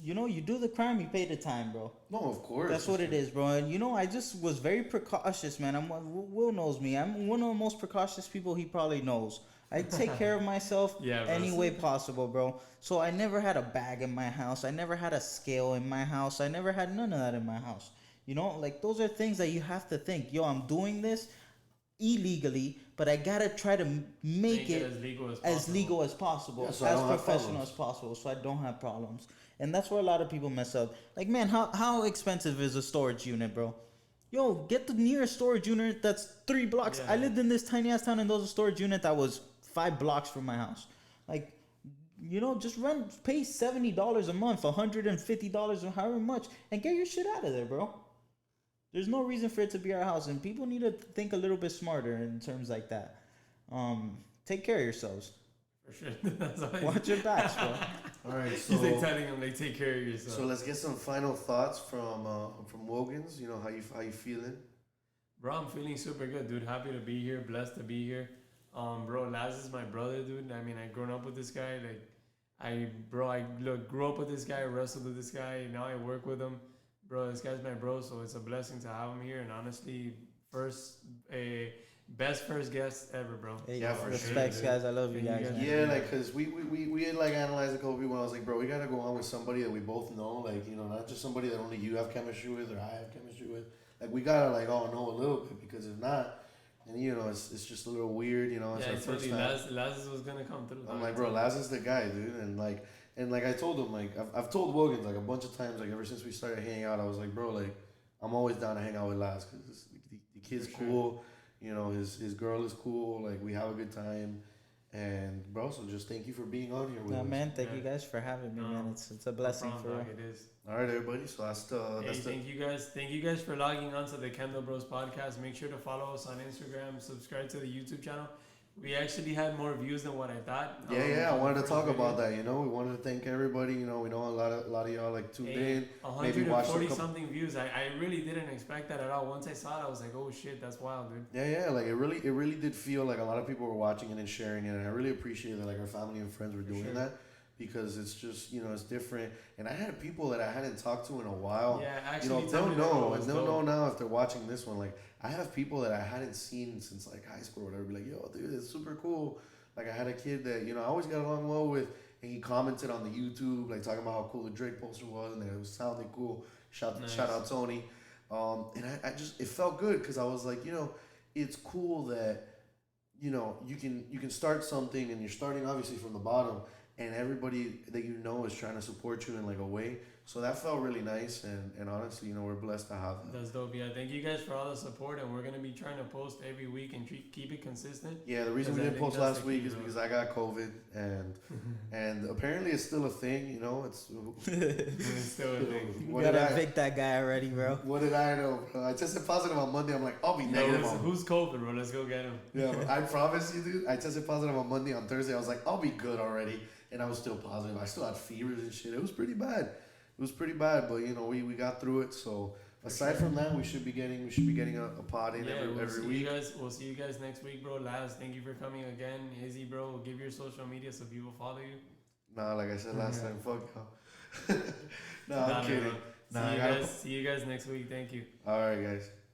You do the crime, you pay the time, bro. No, of course. That's what it is, bro. And I just was very precautious, man. Will knows me. I'm one of the most precautious people he probably knows. I take care of myself any way possible, bro. So I never had a bag in my house. I never had a scale in my house. I never had none of that in my house. Like, those are things that you have to think. I'm doing this illegally, but I gotta try to make it as legal as possible, yeah, so as professional as possible, so I don't have problems. And that's where a lot of people mess up. Like, man, how expensive is a storage unit, bro? Get the nearest storage unit that's 3 blocks. Yeah. I lived in this tiny ass town, and there was a storage unit that was 5 blocks from my house. Like, just pay $70 a month, $150 or however much, and get your shit out of there, bro. There's no reason for it to be our house, and people need to think a little bit smarter in terms like that. Take care of yourselves. For sure. Watch your backs, bro. All right, so he's like telling him, like, take care of yourself. So let's get some final thoughts from Wogan's. How you feeling? Bro, I'm feeling super good, dude. Happy to be here, blessed to be here. Bro, Laz is my brother, dude. I mean, I grown up with this guy. Like, I grew up with this guy, wrestled with this guy. Now I work with him. Bro, this guy's my bro, so it's a blessing to have him here. And honestly, first, Best first guest ever, bro. Hey, Yeah, for respects, sure, guys. I love you Thank you guys. guys. Man. Yeah, like, cause we had like analyzed a couple people. I was like, bro, we gotta go on with somebody that we both know, like, you know, not just somebody that only you have chemistry with or I have chemistry with. Like, we gotta like all know a little bit, because if not, and you know, it's just a little weird, you know. It's Yeah, our I told first you, time. Laz was gonna come through. I'm like, bro, Laz is the guy, dude, and like I told him, like I've told Wilkins like a bunch of times, like ever since we started hanging out, I was like, bro, like I'm always down to hang out with Laz, because the kid's For sure. cool, you know, his girl is cool, like we have a good time, and bro, so just thank you for being on here with No, us. man, thank Yeah. you guys for having me, No, man. It's a blessing No for problem, real. dog, it is. All right, everybody, so that's Hey, the thank you guys for logging on to the Kendall Bros podcast. Make sure to follow us on Instagram, subscribe to the YouTube channel. We actually had more views than what I thought. yeah, I on the wanted to first talk video. about that. You know, we wanted to thank everybody. You know, we know a lot of y'all like tuned Hey, in. Maybe watched a 140 couple. something views. I really didn't expect that at all. Once I saw it, I was like, oh shit, that's wild, dude. Yeah, like it really did feel like a lot of people were watching it and sharing it, and I really appreciate that like our family and friends were doing Sure. that, because it's just, you know, it's different. And I had people that I hadn't talked to in a while. Yeah, You actually, know, tell they'll me know, that and they'll know now if they're watching this one. Like, I have people that I hadn't seen since like high school or whatever. Be like, yo, dude, it's super cool. Like, I had a kid that, you know, I always got along well with, and he commented on the YouTube, like talking about how cool the Drake poster was, and that it was sounding cool. Shout out Tony. And I just, it felt good, because I was like, you know, it's cool that, you know, you can start something, and you're starting obviously from the bottom, and everybody that you know is trying to support you in like a way. So that felt really nice, and honestly, you know, we're blessed to have that. That's dope. Yeah, thank you guys for all the support, and we're gonna be trying to post every week and keep it consistent. Yeah, the reason we Because I didn't think post that's last the week key, is bro. because I got COVID, and apparently it's still a thing. You know, it's It's still a thing. You what did gotta I evict that guy already, bro. what did I know? I tested positive on Monday. I'm like, I'll be Yeah, negative on. who's COVID, bro? Let's go get him. Yeah, but I promise you, dude. I tested positive on Monday. On Thursday, I was like, I'll be good already, and I was still positive. I still had fevers and shit. It was pretty bad. It was pretty bad, but you know, we got through it. So aside from that, we should be getting a pod in Yeah, we'll every see week. you guys. We'll see you guys next week, bro. Laz, thank you for coming again. Izzy, bro, give your social media so people follow you. Nah, like I said last time, fuck y'all. Nah, I'm kidding. Bro. Nah, I gotta See you guys next week. Thank you. All right, guys.